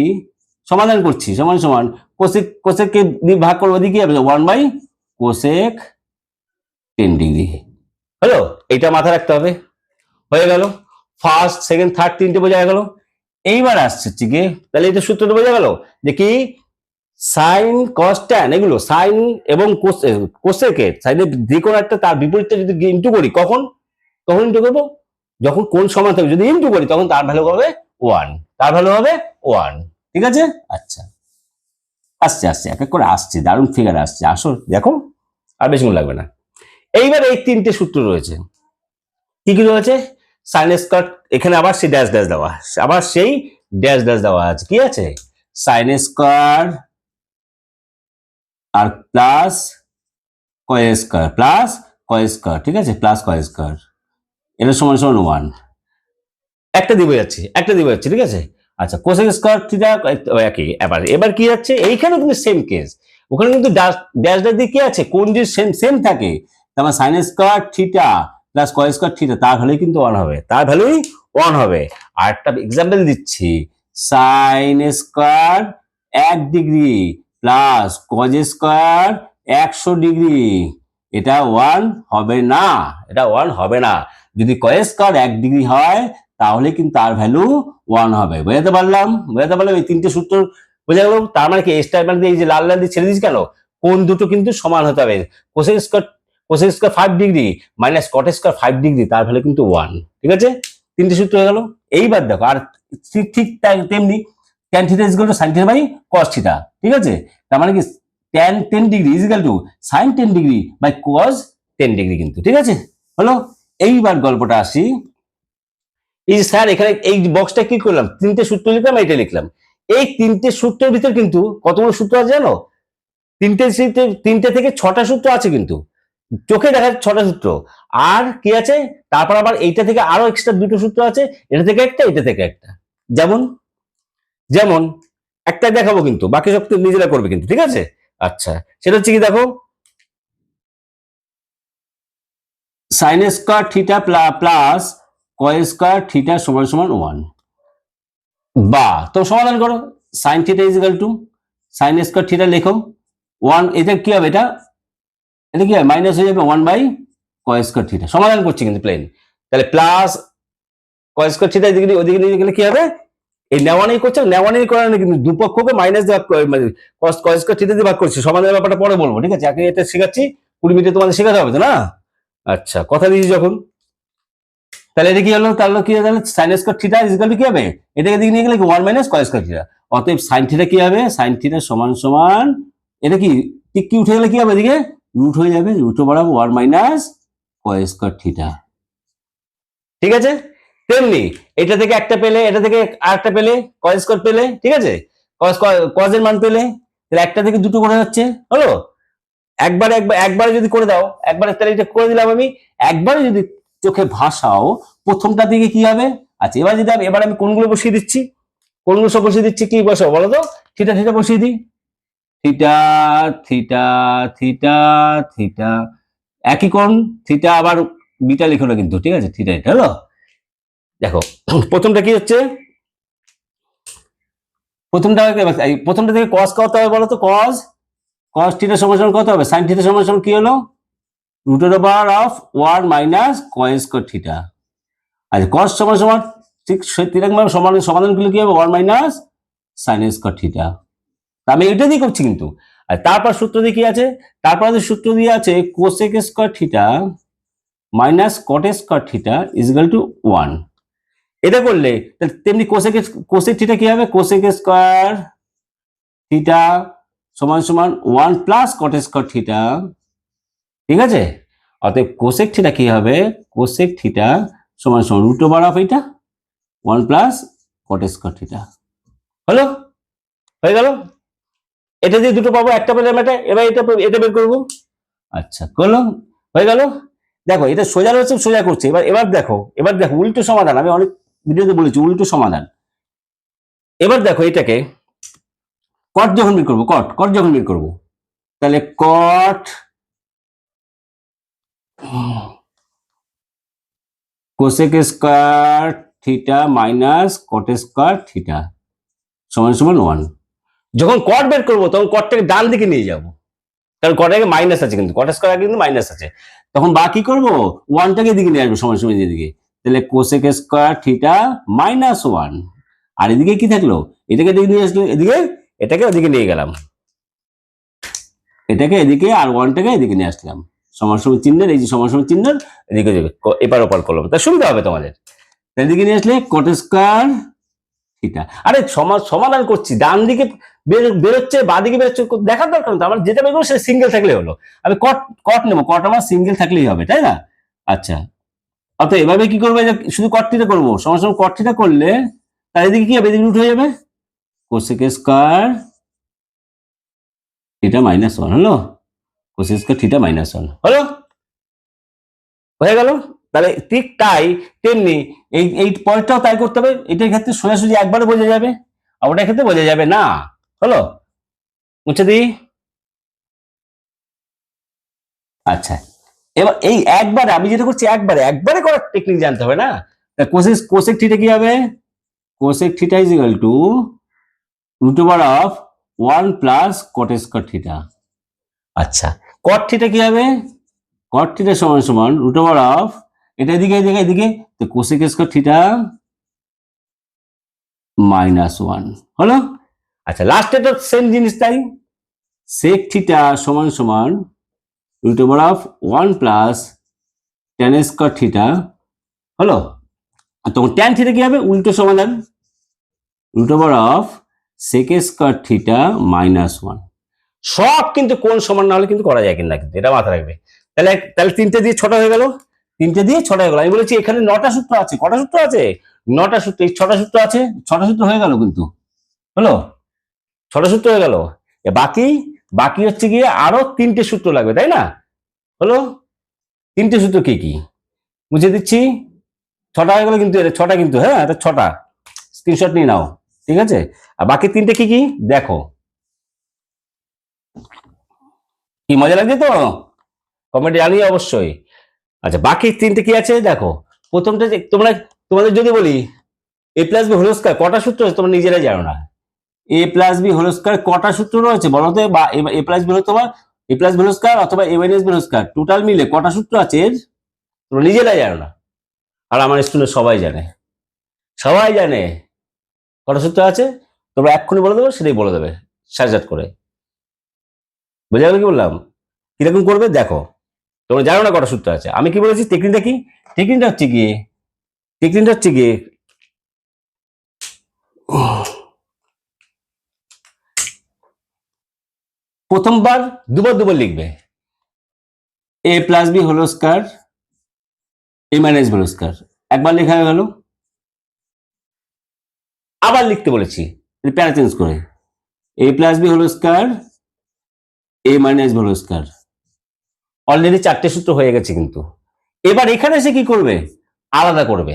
সমাধান করছি, সমান সমান কোসেক, কোসেককে ভাগ করবো, ওদিকে কি হবে 1 বাই কোসেক 10 ডিগ্রি, হলো, এইটা মাথায় রাখতে হবে। হয়ে গেল ফার্স্ট সেকেন্ড থার্ড তিনটে বোঝা গেল। এইবার আসছে হচ্ছে কি, তাহলে এটা সূত্রটা বোঝা গেল যে কি সাইন কস ট্যান, এগুলো সাইন এবং কোসেকের সাইনের যে কোনো একটা তার বিপরীতটা যদি ইন্টু করি, কখন ইন্টু করবো, যখন কোণ সমান থাকবে, যদি ইন্টু করি তখন তার ভ্যালু হবে 1, তার ভ্যালু হবে 1, ঠিক আছে। আচ্ছা আসছে আসছে এক এক করে আসছে, দারুণ ফিগার আসছে, আসো দেখো, আর বেশিক্ষণ লাগবে না। এইবার এই তিনটে সূত্র রয়েছে, কি কি রয়েছে, সাইন স্কয়ার, এখানে আবার সেই ড্যাশ ড্যাশ দেওয়া, আবার সেই ড্যাশ ড্যাশ দেওয়া আছে, কি আছে সাইন স্কয়ার আর প্লাস কয় স্কয়ার, প্লাস কয় স্কয়ার, ঠিক আছে, প্লাস কয় স্কয়ার, এটা সমান সমান 1, একটা দিবে যাচ্ছে, একটা দিবে যাচ্ছে, ঠিক আছে। আচ্ছা কোসেক স্কয়ার থিটা একই, এবার কি যাচ্ছে, এইখানে কিন্তু সেম কেস, ওখানে কিন্তু ড্যাশ ড্যাশ দিয়ে কি আছে, কোণ যদি সেম সেম থাকে, তার সাইন স্কয়ার থিটা প্লাস কয় স্কোয়ার থিটা, তার ভ্যালুই কিন্তু 1 হবে, তার ভ্যালুই 1 হবে। আর একটা এক্সাম্পল দিচ্ছি, sine square 1 degree plus cos square 100 degree, এটা 1 হবে না, এটা 1 হবে না। যদি কয় স্কোয়ার 1 ডিগ্রি হয় তাহলে কিন্তু তার ভ্যালু 1 হবে। বোঝাতে পারলাম? এই তিনটে সূত্র বোঝা গেল। তার মানে কি, স্টার মানে এই যে লাল লাল দিয়ে ছেড়ে দিচ্ছি কেন, কোন দুটো কিন্তু সমান হতে হবে। Cosec square 5 degree minus cot square 5 degree, তার ভ্যালু কিন্তু 1। ঠিক আছে, তিনটে সূত্র হয়ে গেল। এইবার দেখো, আর ঠিক তেমনি tan theta is equal to sin theta by cos theta. ঠিক আছে, তার মানে কি tan 10 degree is equal to sin 10 degree by cos 10 degree কিন্তু। ঠিক আছে, হলো। এইবার গল্পটা আসি, এই যে স্যার এখানে এই বক্সটা কি করলাম, তিনটে সূত্র লিখলাম, এটা লিখলাম। এই তিনটে সূত্রের ভিতর কিন্তু কতগুলো সূত্র আছে জানো? তিনটে থেকে 6টা সূত্র আছে কিন্তু, চোখে দেখা 6টা সূত্র। আর কি আছে, তারপর আবার এইটা থেকে আরো এক্সট্রা 2টো সূত্র আছে, এটা থেকে একটা, এটা থেকে একটা। যেমন যেমন একটা দেখাবো কিন্তু, বাকি সব নিজেরা করবে কিন্তু। ঠিক আছে, আচ্ছা, সেটা হচ্ছে কি, দেখো সাইন স্কোয়ার থিটা প্লাস কয় স্কোয়ার থিটা সমান সমান 1, বা তো সমাধান করো। Sine theta is equal two sine square theta লেখো 1, এটা কি হবে, এটা কি হবে, মাইনাস হয়ে যাবে 1 বাই কয় স্কোয়ার থিটা। সমাধান করছি কিন্তু প্লেন, তাহলে প্লাস কয় স্কোয়ার থিটা ওদিকে নিয়ে গেলে কি হবে, এই নেওয়ানি করছে, নেওয়ানি করার কিন্তু দুপক্ষকে মাইনাস দিয়ে কয় স্কোয়ার থিটা দিয়ে ভাগ করছি। সমাধানের ব্যাপারটা পরে বলবো, ঠিক আছে, আগে এটা শেখাচ্ছি, 20 মিনিটে তোমাদের শেখাতে হবে তো না। আচ্ছা, কথা দিয়েছি যখন, তাহলে এটা কি হলো, তাহলে কি হবে, sine square theta is equal two কি হবে, এটাকে দিকে নিয়ে গেলে 1 মাইনাস কয় স্কোয়ার থিটা। অতএব সাইন থিটা কি হবে, সাইন থিটা সমান সমান, এটা কি টিক কি উঠে গেলে কি হবে, এদিকে রুট হয়ে যাবে, রুট বরাবর 1 মাইনাস কয় স্কোয়ার থিটা। ঠিক আছে, তেমনি এটা থেকে একটা পেলে, এটা থেকে আরেকটা পেলে, কয় স্কোয়ার পেলে। ঠিক আছে, কজের মান পেলে, তাহলে একটা থেকে দুটো করে হচ্ছে, হলো। একবারে যদি করে দাও, একবারে তাহলে এটা করে দিলাম আমি, একবারে যদি চোখে ভাসাও প্রথমটা দিকে কি হবে। আচ্ছা, এবার আমি কোনগুলো বসিয়ে দিচ্ছি, কোনগুলো সব বসিয়ে দিচ্ছি, কি বসাবো বলো তো, থিটা থিটা বসিয়ে দিই, থিটা থিটা থিটা থিটা, একই কোণ থিটা, আবার বিটা লিখো না কিন্তু। ঠিক আছে, থিটা, এটা হলো। দেখো প্রথমটা কি হচ্ছে, প্রথমটা থেকে কস কত হবে বলো তো, কস থিটা সমান কত হবে, সাইন থিটা সমান কি হলো, রুটের ওভার অফ 1 মাইনাস কয় স্কোয়ার থিটা। আচ্ছা, কস সমান ঠিক তিরকম সমাধান করলে কি হবে, 1 মাইনাস সাইন স্কোয়ার থিটা। আমি এটা দিয়ে করছি কিন্তু। আর তারপর সূত্র দিয়ে কি আছে, তারপর সূত্র দিয়ে আছে cosec square theta minus cot square theta is equal to 1। এটা করলে তেমনি কোসেক থিটা কি হবে, কোসেক স্কোয়ার থিটা সমান সমান 1 প্লাস কট স্কোয়ার থিটা। ঠিক আছে, অতএব কোসেক থিটা কি হবে, কোসেক থিটা সমান সমান রুট ওভার অফ এটা 1 প্লাস কট স্কোয়ার থিটা। হলো, হয়ে গেল। এটা দিয়ে দুটো পাবো, একটা পেলে আমরা এবার এটা বের করবো। আচ্ছা, করলো, হয়ে গেল। দেখো এটা সোজা রয়েছে, সোজা করছে। এবার দেখো উল্টো সমাধান, আমি অনেক ভিডিওতে বলেছি উল্টো সমাধান। এবার দেখো এটাকে কট যখন বের করবো, কট যখন বের করবো, তাহলে কট cosec square theta minus cot square theta সমান সমান 1। যখন কট বের করবো তখন কটটাকে ডান দিকে নিয়ে যাবো, কারণ কট আগে মাইনাস আছে, কিন্তু কট স্কোয়ার আগে কিন্তু মাইনাস আছে। তখন বাকি করবো 1টাকে এদিকে নিয়ে আসবো সমান সমান এদিকে, তাহলে কোসেক স্কোয়ার থিটা মাইনাস 1। আর এদিকে কি থাকলো, এটাকে এদিকে নিয়ে আসলো, এটাকে ওদিকে নিয়ে গেলাম, এটাকে এদিকে, আর 1টাকে এদিকে নিয়ে আসলাম সমান সমান চিহ্নের, এই যে সমান সমান চিহ্নের এদিকে যাবে, এপার ওপার করলাম, তা সুবিধা হবে তোমাদের। এদিকে নিয়ে আসলে কট স্কোয়ার থিটা। আরে সমাধান করছি, ডান দিকে বেরোচ্ছে, বা দিকে বেরোচ্ছে, দেখার দরকার নেই, আমার যেটা বেরোবো সেটা সিঙ্গেল থাকলে হলো। আমি কট নেবো, কট আমার সিঙ্গেল থাকলেই হবে, তাই না। আচ্ছা, অর্থাৎ এভাবে কি করবো, শুধু কট থিটা করবো, সমান সমান কট থিটা করলে তার এদিকে কি হবে, এদিকে রুট হয়ে যাবে, কোসেক স্কোয়ার থিটা মাইনাস 1 হলো, কোসেক স্কোয়ার থিটা মাইনাস 1 হলো, হয়ে গেল। তাহলে ঠিক তাই তেমনি এই পয়েন্টটাও তাই করতে হবে। এটার ক্ষেত্রে সোজাসুজি একবারে বোঝা যাবে, আর ওটার ক্ষেত্রে বোঝা যাবে না। হলো, মুছে দিই। আচ্ছা, এবার এই একবারে আমি যেটা করছি একবারে করার টেকনিক জানতে হবে না। কোসেক থিটা কি হবে? Cosec theta is equal to root over of 1 plus cot square theta. আচ্ছা, কট থিটা কি হবে? কট থিটা সমান সমান রুট ওভার অফ, এটা এদিকে তো কোসেক স্কয়ার থিটা -1 হলো। আচ্ছা, লাস্টে তো সেম জিনিস তাই, সেক থিটা সমান সমান root over of 1 plus tan square theta হলো। তখন ট্যান থিটা কি হবে? উল্টো সমাধান, root over of sec square theta -1। সব কিন্তু কোন সমান না হলে কিন্তু করা যায় কিনা, কিন্তু এটা মাথায় রাখবে। তাহলে তাহলে 3টে দিয়ে 6টা হয়ে গেল, 3টে দিয়ে 6টা হয়ে গেল। আমি বলেছি এখানে 9টা সূত্র আছে, কটা সূত্র আছে? 9টা সূত্র, এই 6টা সূত্র আছে, 6টা সূত্র হয়ে গেল কিন্তু, হলো 6টা সূত্র হয়ে গেল। বাকি বাকি হচ্ছে গিয়ে আরো 3টে সূত্র লাগবে, তাই না? হলো 3টে সূত্র কি কি বুঝিয়ে দিচ্ছি। 6টা হয়ে গেল কিন্তু, এটা 6টা কিন্তু, হ্যাঁ এটা 6টা, স্ক্রিনশট নিয়ে নাও, ঠিক আছে? আর বাকি 3টে কি কি দেখো, কি মজা লাগছে তো, কমেন্ট জানিয়ে অবশ্যই। আচ্ছা, বাকি 3টে কি আছে দেখো। প্রথমটা যে তোমাদের যদি বলি এ প্লাস বি হোল স্কয়ার কটা সূত্র আছে তোমরা নিজেরাই জানো না। A plus B whole square কটা সূত্র রয়েছে বলো তো? বা এ প্লাস বি হলো তোমার A plus B whole square অথবা A minus B whole square, total মিলে কটা সূত্র আছে তোমরা নিজেরাই জানো না। আর আমার স্টুডেন্ট সবাই জানে, সবাই জানে কটা সূত্র আছে। তোমরা এক্ষুনি বলে দেবে, সেটাই বলে দেবে সাজাত করে। বুঝে গেল কি বললাম? কিরকম করবে দেখো। তোমরা জানো না কটা সূত্র আছে, আমি কি বলেছি টেকনিকটা কি? টেকনিকটা হচ্ছে গিয়ে প্রথমবার দুবার লিখবে এ plus B whole square A minus B whole square, একবার লেখা হয়ে গেল। আবার লিখতে বলেছি প্যারা চেঞ্জ করে A plus B whole square A minus B whole square. Already 4টে সূত্র হয়ে গেছে কিন্তু। এবার এখানে এসে কি করবে? আলাদা করবে।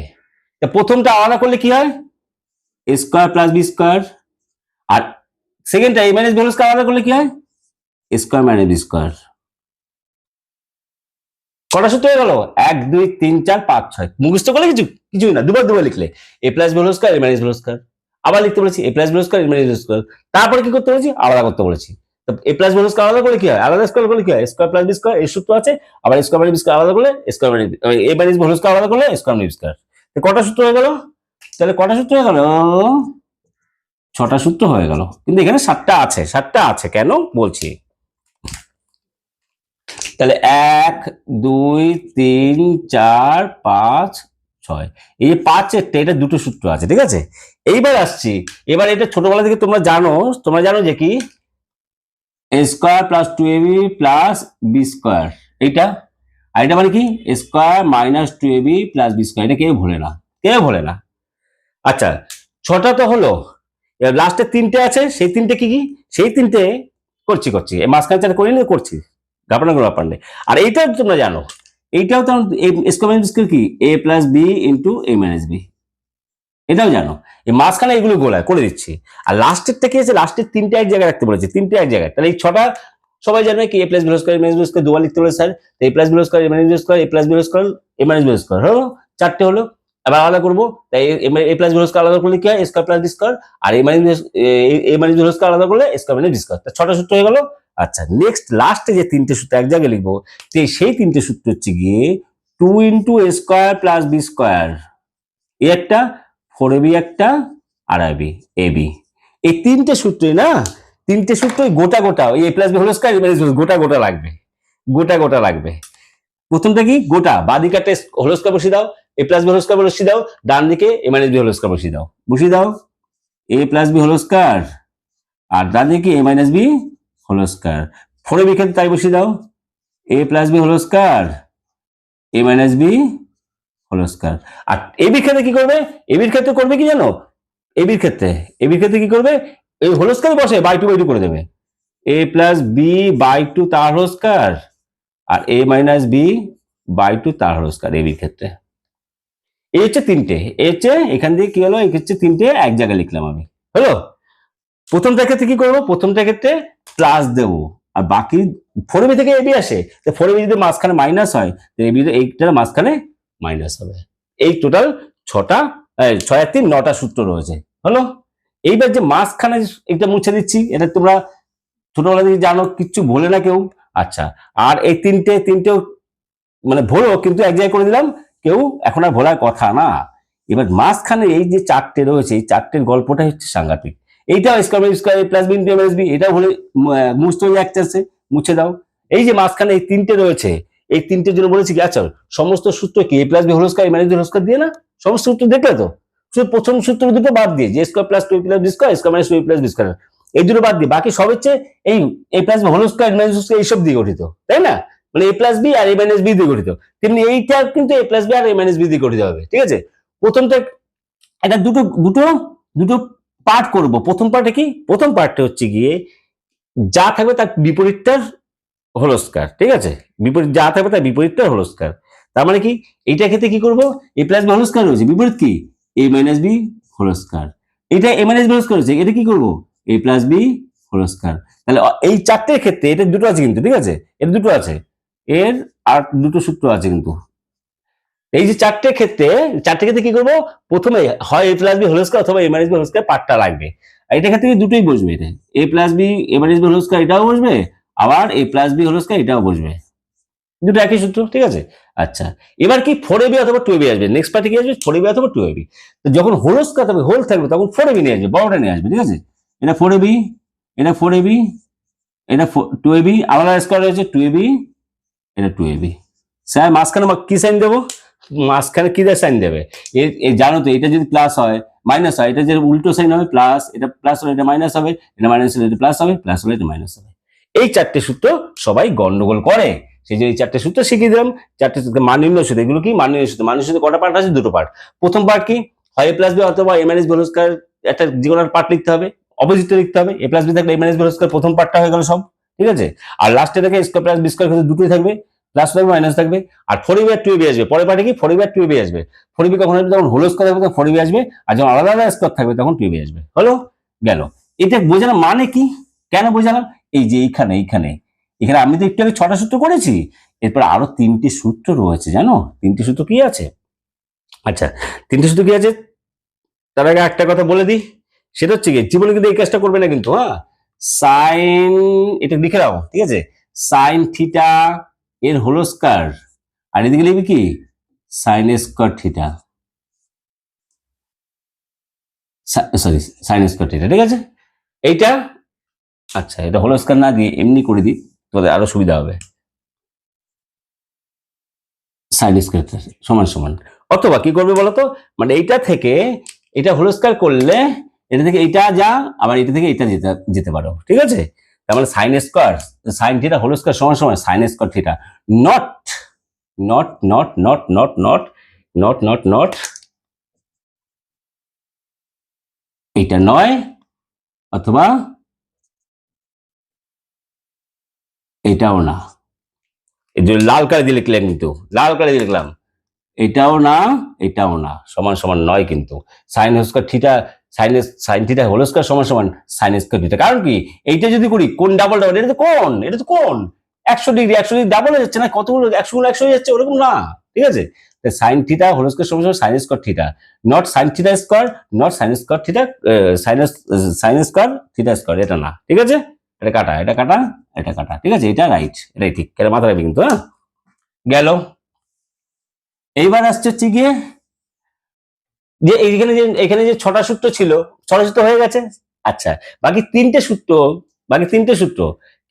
প্রথমটা আলাদা করলে কি হয়? এ স্কয়ার প্লাস বি স্কয়ার। আর সেকেন্ডটা এ মাইনাস বি হোল স্কয়ার আলাদা করলে কি হয়? এ স্কয়ার মাইনাস বি স্কয়ার। কটা সূত্র হয়ে গেল? 1 2 3 4 5 6। মুখস্থ করলে কিছুই না, দুবার লিখলে এ plus B whole square A minus B whole square. আবার লিখতে বলেছি এ plus B whole square A minus B whole square. তারপরে কি করতে বলেছি? আলাদা করতে বলেছি। তো এ প্লাস বি হোল স্কয়ার আলাদা করলে কি হয়? আলাদা স্কয়ার করলে কি হয়? স্কয়ার প্লাস বি স্কয়ার, এই সূত্র আছে। আবার স্কয়ার মাইনাস বি স্কয়ার আলাদা করলে স্কয়ার মাইনাস এ মাইনাস বি হোল স্কয়ার আলাদা করলে স্কয়ার মাইনাস বি স্কয়ার। তো কটা সূত্র হয়ে গেল? তাহলে কটা সূত্র হয়ে গেল? 6টা সূত্র হয়ে গেল। কিন্তু এখানে 7টা আছে, 7টা আছে কেন বলছি। তাহলে 1 2 3 4 5 6, এই যে 5 এটা দুটো সূত্র আছে, ঠিক আছে? এইবার আসছি, এবার এটা ছোটবেলা থেকে তোমরা জানো যে কি A square plus 2ab plus B square, এইটা। আর এটা মানে কি square minus 2ab plus B square. এটা কেউ ভোলে না। আচ্ছা, 6টা তো হলো। এবার লাস্টে 3টে আছে, সেই 3টে কি কি? সেই 3টে করছি মাঝখানে 4 করিনি, করছি ব্যাপার নেই। আর এইটাও তোমরা জানো, এইটাও তো স্কয়ার মাইনাস স্কয়ার কি এ প্লাস বি ইন্টু এ মাইনাস বি, এটাও জানো। এই মাঝখানে এগুলো গোলায় করে দিচ্ছি। আর লাস্টেরটা কি আছে? লাস্টের 3টে এক জায়গায় রাখতে বলেছি, 3টে এক জায়গায়। তাহলে এই 6টা সবাই জানে কি এ plus B square A minus B square দুবার লিখতে বলে sir. A plus B square A minus B square A plus B square A minus B square হলো 4টে হলো। আবার আলাদা করবো, তাই এ প্লাস বি স্কয়ার আলাদা করলে কি হয়? Square plus B square. আর এ মাইনাস বি স্কয়ার আলাদা করলে স্কয়ার মাইনাস বি স্কয়ার। 6টা সূত্র হয়ে গেল। আচ্ছা, নেক্সট লাস্টে যে 3টে সূত্র এক জায়গায় লিখবো, সেই 3টে সূত্র হচ্ছে গিয়ে 2 ইন্টু এ স্কয়ার প্লাস বি স্কয়ার, এই একটা 4ab একটা আর এবি। এই 3টে সূত্রই না, 3টে সূত্রই গোটা ওই এ প্লাস বি হোল স্কয়ার গোটা লাগবে। প্রথমটা কি গোটা, বাঁদিকে একটা হোল স্কয়ার বসিয়ে দাও, A plus B whole square বসিয়ে দাও, ডান দিকে A minus B whole square বসিয়ে দাও A plus B whole square, আর ডান দিকে A minus B whole square. 4ab ক্ষেত্রে তাই বসিয়ে দাও A plus B whole square A minus B whole square. আর এবির ক্ষেত্রে কি করবে? এবির ক্ষেত্রে করবে কি জানো? এবির ক্ষেত্রে কি করবে? এই হোল স্কয়ার বসে বাই টু করে দেবে A plus B by two তার হোল স্কয়ার আর A minus B by two তার হোল স্কয়ার এবির ক্ষেত্রে। এই হচ্ছে 3টে, এই হচ্ছে এখান থেকে কি হলো, এই হচ্ছে 3টে এক জায়গায় লিখলাম আমি, হলো। প্রথমটার ক্ষেত্রে কি করবো? প্রথমটার ক্ষেত্রে প্লাস দেবো আর বাকি 4ab থেকে ab আসে, তো 4ab যদি মাঝখানে মাইনাস হয় তো ab এইটার মাঝখানে মাইনাস হবে। এই টোটাল 6টা 6 আর 3 9টা সূত্র রয়েছে, হলো। এইবার যে মাঝখানে এটা মুছে দিচ্ছি, এটা তোমরা ছোটবেলা থেকে জানো, কিচ্ছু ভোলে না কেউ। আচ্ছা, আর এই তিনটেও মানে ভোলো, কিন্তু এক জায়গায় করে দিলাম, কেউ এখন আর ভোলার কথা না। এবার মাঝখানে এই যে 4টে রয়েছে, এই 4টের গল্পটা হচ্ছে সাংঘাতিক। এইটাও square plus B into minus B, এটাও হলে মুছতে হয়ে এক চান্সে মুছে দাও। এই যে মাঝখানে এই 3টে রয়েছে, এই 3টের জন্য বলেছি কি, আচ্ছা সমস্ত সূত্র কি a plus B whole square minus B whole square দিয়ে না, সমস্ত সূত্র দেখলে তো, শুধু প্রথম সূত্র দুটো বাদ দিয়ে, যে square plus 2a plus B square, square minus 2a plus B square, এই দুটো বাদ দিয়ে বাকি সব হচ্ছে এই a plus B whole square minus square এইসব দিয়ে গঠিত, তাই না? মানে a প্লাস বি আর a মাইনাস বি দিয়ে গঠিত। তেমনি এইটা কিন্তু a প্লাস বি আর a মাইনাস বি দিয়ে গঠিত হবে, ঠিক আছে? প্রথমটা এটা দুটো দুটো দুটো পার্ট করব। প্রথম পার্টে কি, প্রথম পার্টটা হচ্ছে গিয়ে যা থাকবে তার বিপরীতটার হোল স্কয়ার, ঠিক আছে? বিপরীত যা থাকবে তার বিপরীতটার হোল স্কয়ার। তার মানে কি, এইটা ক্ষেত্রে কি করব, a plus B whole square রয়েছে, বিপরীত কি a minus B whole square, এটা a minus B whole square রয়েছে, এটা কি করব a plus B whole square. তাহলে এই 4টের ক্ষেত্রে এটা দুটো আছে কিন্তু, ঠিক আছে? এটা দুটো আছে, এর আর দুটো সূত্র আছে কিন্তু। এই যে 4টের ক্ষেত্রে কি করবো, প্রথমে হয় a plus B whole square অথবা a minus B whole square পার্টটা লাগবে। এটা ক্ষেত্রে দুটোই বসবে, এটা a plus B a minus B whole square এটাও বসবে, আবার a plus B whole square এটাও বসবে, দুটো একই সূত্র, ঠিক আছে? আচ্ছা, এবার কি 4ab অথবা 2ab আসবে, নেক্সট পার্টি কি আসবে 4ab অথবা 2ab। তো যখন হোল স্কয়ার থাকবে, হোল থাকবে, তখন 4ab নিয়ে আসবে, বড়টা নিয়ে আসবে, ঠিক আছে? এটা 4ab, এটা 4ab, এটা 2ab, আলাদা স্কয়ার রয়েছে 2ab, এটা 2ab। স্যার মাঝখানে কি সাইন দেবো, মাঝখানে কি দিয়ে সাইন দেবে? জানো তো, এটা যদি প্লাস হয় মাইনাস হয়, এটা যে উল্টো সাইন হবে, প্লাস, এটা প্লাস হলে এটা মাইনাস হবে, এটা মাইনাস হলে এটা প্লাস হবে, প্লাস হলে এটা মাইনাস হবে। এই 4টে সূত্র সবাই গন্ডগোল করে, সেই যে এই 4টে সূত্র শিখিয়ে দিলাম। 4টে সূত্র মান নির্ণয় সূত্র, এগুলো কি মান নির্ণয় সূত্র। মান নির্ণয় সূত্র কটা পার্ট আছে, দুটো পার্ট। প্রথম পার্ট কি, হয় a প্লাস বি অথবা a minus B whole square, একটা যে কোনো পার্ট লিখতে হবে, অপোজিটটা লিখতে হবে। a প্লাস বি থাকলে a minus B whole square প্রথম পার্টটা হয়ে গেল সব, ঠিক আছে? আর লাস্টে দেখে স্কয়ার প্লাস বি স্কয়ার কিন্তু দুটোই থাকবে, প্লাস থাকবে মাইনাস থাকবে। আর 4ab আর 2ab আসবে পরের পার্টে, কি 4ab আর 2ab আসবে। 4ab কখন আসবে, যখন হোল স্কয়ার থাকবে তখন 4ab আসবে, আর যখন আলাদা আলাদা স্কয়ার থাকবে তখন 2ab আসবে। হলো, গেল। এটা বোঝানো মানে কি, কেন বোঝালাম, এই যে এইখানে এইখানে এখানে আমি তো একটু আগে 6টা সূত্র করেছি, এরপর আরো 3টে সূত্র রয়েছে, জানো 3টে সূত্র কি আছে? আচ্ছা, 3টে সূত্র কি আছে, তার আগে একটা কথা বলে দিই, সেটা হচ্ছে কি, জীবনে কিন্তু এই কাজটা করবে না কিন্তু, হ্যাঁ। সাইন, এটা লিখে দাও, ঠিক আছে? সাইন থিটা এর হোল স্কয়ার, আর এদিকে লিখবি কি sign square theta, sorry sign square theta, ঠিক আছে? এইটা আচ্ছা, এটা হোল স্কয়ার না দিয়ে এমনি করে দিই, তোমাদের আরো সুবিধা হবে। সাইন স্কয়ার সমান সমান, অথবা কি করবে বলতো, মানে এইটা থেকে এটা হোল স্কয়ার করলে এটা থেকে এইটা যা, আবার এটা থেকে এটা যেতে পারো, ঠিক আছে? তার মানে sine square, sine theta whole square সমান সমান sine square theta, not not not not not not not not not এটা নয়, অথবা এটাও না। এই যে লাল কালি দিয়ে লিখলাম, কিন্তু লাল কালি দিয়ে লিখলাম, এটাও না এটাও না, সমান সমান নয় কিন্তু। Sine square theta, sine theta whole square সমান সমান সাইন স্কয়ার থিটা। কারণ কি, এইটা যদি করি কোন ডাবল ডাবল, এটা তো কোন, এটা তো কোন 100 ডিগ্রি, 100 ডিগ্রি ডাবল হয়ে যাচ্ছে না, কতগুলো 100 গুলো 100 হয়ে যাচ্ছে, ওরকম না, ঠিক আছে? সাইন থিটা হোল স্কয়ার সমান সমান sine square theta, not sine theta square, not sign square theta, sign square theta square, এটা না, ঠিক আছে? এটা কাটা, এটা কাটা, এটা কাটা, ঠিক আছে? এটা রাইট, এটাই ঠিক, এটা মাথা রাখবি কিন্তু, হ্যাঁ। গেল। এইবার আসছে হচ্ছে গিয়ে যে এখানে যে 6টা সূত্র ছিল, 6টা সূত্র হয়ে গেছে। আচ্ছা, বাকি 3টে সূত্র,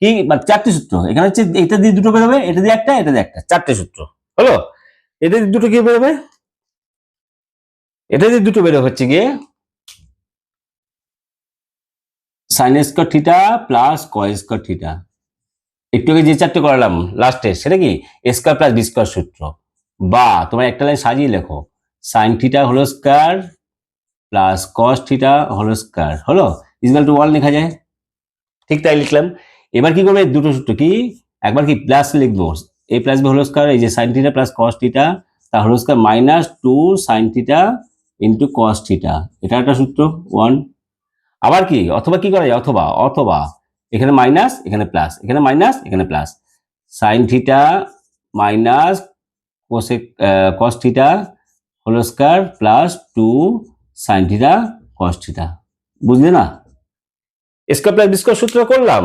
কি, মানে 4টে সূত্র, এখানে হচ্ছে এটা দিয়ে দুটো বেরোবে, এটা দিয়ে একটা, এটা দিয়ে একটা, 4টে সূত্র হলো। এটা দিয়ে দুটো কি বেরোবে, এটা দিয়ে দুটো বেরো হচ্ছে গিয়ে সাইন স্কয়ার থিটা প্লাস কস স্কয়ার থিটা। একটু আগে যে 4টে করালাম লাস্টে, সেটা কি স্কয়ার প্লাস বি স্কয়ার সূত্র, বা তোমার একটা লাইন সাজিয়ে লেখো, sine theta whole square plus cos theta whole square, হলো, ইকুয়াল টু 1 লেখা যায়, ঠিক তাই লিখলাম। এবার কি করবে, দুটো সূত্র কি, একবার কি প্লাস লিখবো, a plus B whole square, এই যে sine theta plus cos theta তার whole square minus 2 sine theta into cos theta, এটা একটা সূত্র 1। আবার কি, অথবা কি করা যায়, অথবা এখানে মাইনাস, এখানে প্লাস, এখানে মাইনাস, এখানে plus, sine theta minus cosec cos theta whole square plus 2 sine theta cos theta. বুঝলে না? স্কয়ার প্লাস বি স্কয়ার সূত্র করলাম।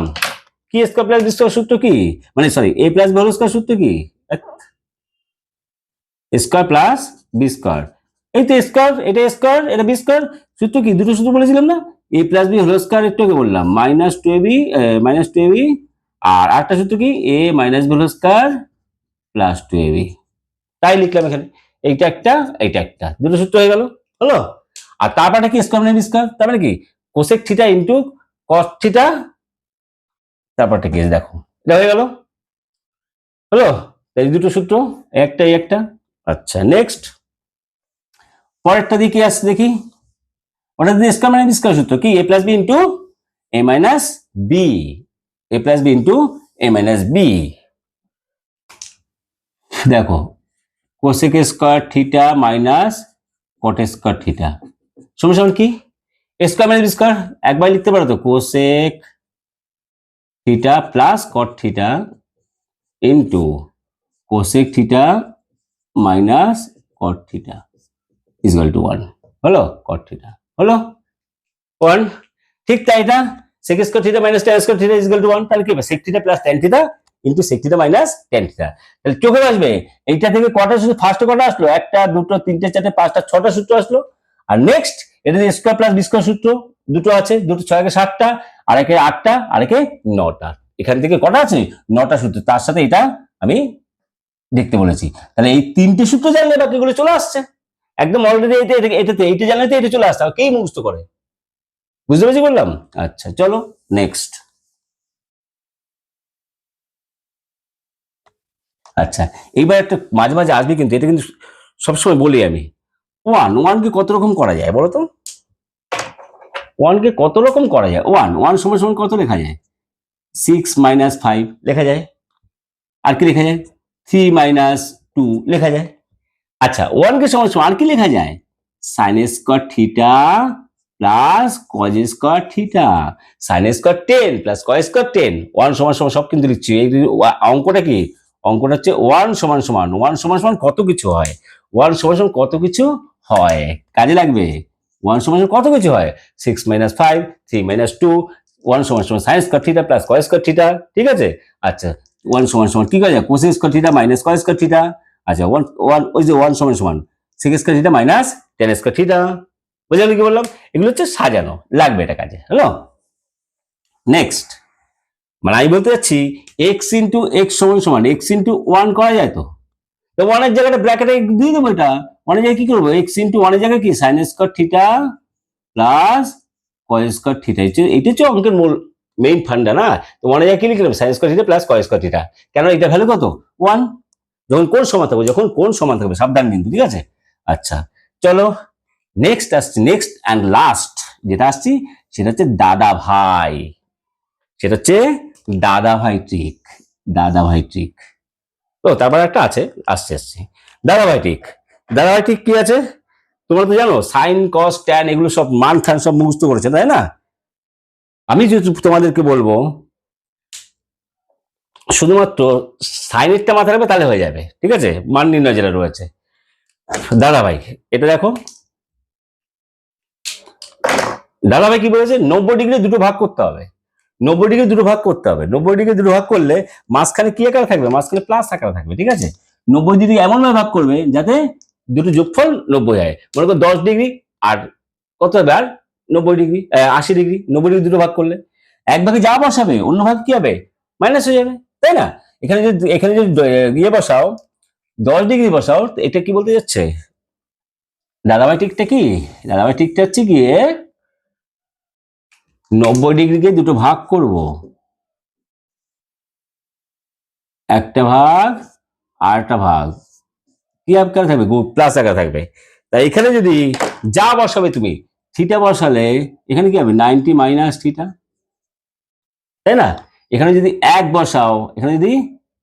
কি স্কয়ার প্লাস বি স্কয়ার সূত্র কি? মানে sorry, A plus B whole square সূত্র কি? Square plus B square. এই তো স্কয়ার, এটা স্কয়ার, এটা বি স্কয়ার। সূত্র কি? দুটো সূত্র বলেছিলাম না? A plus B whole square একটু আগে বললাম, মাইনাস টু এ বি, আর আরেকটা সূত্র কি? A minus B whole square plus 2ab। তাই লিখলাম এখানে, এইটা একটা, এইটা একটা, দুটো সূত্র হয়ে গেল, হলো। আর তারপরে কি? স্কয়ার মানে বি স্কয়ার, তার মানে কি? Cosec theta into cos theta, তারপরটা কি দেখো, এটা হয়ে গেল, হলো। তাই দুটো সূত্র, একটা এই একটা। আচ্ছা, নেক্সট পরেরটা দিয়ে কি আসছে দেখি। ওটা দিয়ে স্কয়ার মানে বি স্কয়ার সূত্র কি? এ প্লাস বি ইন্টু এ মাইনাস বি, এ প্লাস বি ইন্টু এ মাইনাস বি। দেখো, কোসেক স্কয়ার থিটা মাইনাস কট স্কয়ার থিটা সমান সমান কি? স্কয়ার মাইনাস বি স্কয়ার একবার লিখতে পারো তো, cosec theta plus cot theta into cosec theta minus caught theta is equal to 1, হলো। কট theta হলো 1। ঠিক তাই, এটা sec square theta minus tan square theta is equal to 1। তাহলে কি হবে? sec theta plus tan theta into sec theta minus tan theta. তাহলে চোখে আসবে এইটা থেকে কটা সূত্র? ফার্স্টে কটা আসলো? একটা, দুটো, তিনটে, চারটে, পাঁচটা, ছটা সূত্র আসলো। আর নেক্সট এটা দিয়ে স্কয়ার প্লাস বি স্কয়ার সূত্র দুটো আছে, দুটো 6 কে 7টা, আর একে 8টা, আর একে 9টা। এখান থেকে কটা আছে? 9টা সূত্র, তার সাথে এটা আমি দেখতে বলেছি। তাহলে এই তিনটে সূত্র জানলে বাকিগুলো চলে আসছে একদম অলরেডি। এটাতে এইটা জানলে তো এটা চলে আসছে, আর কেই মুখস্থ করে। বুঝতে পেরেছি বললাম? আচ্ছা, চলো নেক্সট। আচ্ছা, এইবার একটা মাঝে মাঝে আসবে, কিন্তু এটা কিন্তু সবসময় বলি আমি, ওয়ানকে কত রকম করা যায় বলো তো? ওয়ানকে কত রকম করা যায়? ওয়ান সমান সমান কত লেখা যায়? 6 মাইনাস 5 লেখা যায়। আর কি লেখা যায়? 3 মাইনাস 2 লেখা যায়। আচ্ছা, ওয়ানকে সমান সমান আর কি লেখা যায়? Sign square theta plus cos square theta, sine square 10 plus cos square 10। One সমান সমান সব কিন্তু লিখছি। এই অঙ্কটা কি? অঙ্কটা হচ্ছে ওয়ান সমান সমান, ওয়ান সমান সমান কত কিছু হয়, ওয়ান সমান সমান কত কিছু হয়, কাজে লাগবে। ওয়ান সমান সমান কত কিছু হয়? 6 মাইনাস 5, 3 মাইনাস 2, ওয়ান সমান সমান sine square theta plus cos square theta. ঠিক আছে? আচ্ছা, ওয়ান সমান সমান কি করা যায়? Cosec square theta minus cos square theta. আচ্ছা, ওয়ান ওয়ান ওই যে ওয়ান সমান সমান sec square theta minus tan square theta. বুঝলি কি বললাম? এগুলো হচ্ছে সাজানো, লাগবে এটা কাজে, হলো। নেক্সট, মানে আমি বলতে চাচ্ছি এক্স ইন্টু এক্স সমান সমান এক্স ইন্টু ওয়ান করা যায় তো? ওয়ানের জায়গাটা ব্র্যাকেটে দিয়ে দেবো, এটা ওয়ানের জায়গায় কি করবো? এক্স ইন্টু ওয়ানের জায়গায় কি? Sign square theta plus cos square theta. এটা হচ্ছে অঙ্কের মূল মেইন ফান্ডা না? তো ওয়ানের জায়গায় কি লিখলাম? Sign square theta plus cos square theta. কেন? এটা ভ্যালু কত? 1। যখন কোণ সমান থাকবে, যখন কোণ সমান থাকবে, সাবধান কিন্তু, ঠিক আছে? আচ্ছা, চলো নেক্সট আসছি, নেক্সট অ্যান্ড লাস্ট যেটা আসছি সেটা হচ্ছে দাদা ভাই। সেটা হচ্ছে দাদা ভাই ট্রিক, দাদা ভাই ট্রিক। তো তারপর একটা আছে, আসছে আসছে দাদা ভাই ট্রিক। দাদা ভাই ট্রিক কি আছে? তোমরা তো জানো সাইন কস ট্যান এগুলো সব মান থান সব মুখস্থ করেছে, তাই না? আমি যদি তোমাদেরকে বলবো শুধুমাত্র সাইনেরটা মাথায় রাখবে তাহলে হয়ে যাবে, ঠিক আছে? মান নির্ণয় যেটা রয়েছে দাদা ভাই, এটা দেখো দাদা ভাই কি বলেছে? 90 ডিগ্রি দুটো ভাগ করতে হবে, 90 ডিগ্রি দুটো ভাগ করতে হবে। 90 ডিগ্রি দুটো ভাগ করলে মাঝখানে কি আকারে থাকবে? মাঝখানে প্লাস আকারে থাকবে, ঠিক আছে? 90 ডিগ্রি এমন ভাবে ভাগ করবে যাতে দুটো যোগফল 90 হয়। মনে করো 10 ডিগ্রি আর কত হবে? আর 90 ডিগ্রি 80 ডিগ্রি, 90 ডিগ্রি দুটো ভাগ করলে এক ভাগে যা বসাবে অন্য ভাগে কি হবে? মাইনাস হয়ে যাবে, তাই না? এখানে যদি ইয়ে বসাও, 10 ডিগ্রি বসাও, এটা কি বলতে যাচ্ছে? দাদাভাই ঠিকটা কি? দাদাভাই ঠিকটা হচ্ছে গিয়ে 90 ডিগ্রিকে দুটো ভাগ করব, একটা ভাগ আর একটা ভাগ কি আকারে থাকবে? প্লাস আকারে থাকবে। তাই এখানে যদি যা বসাবে তুমি, থিটা বসালে এখানে কি হবে? 90 মাইনাস থিটা, তাই না? এখানে যদি এক বসাও, এখানে যদি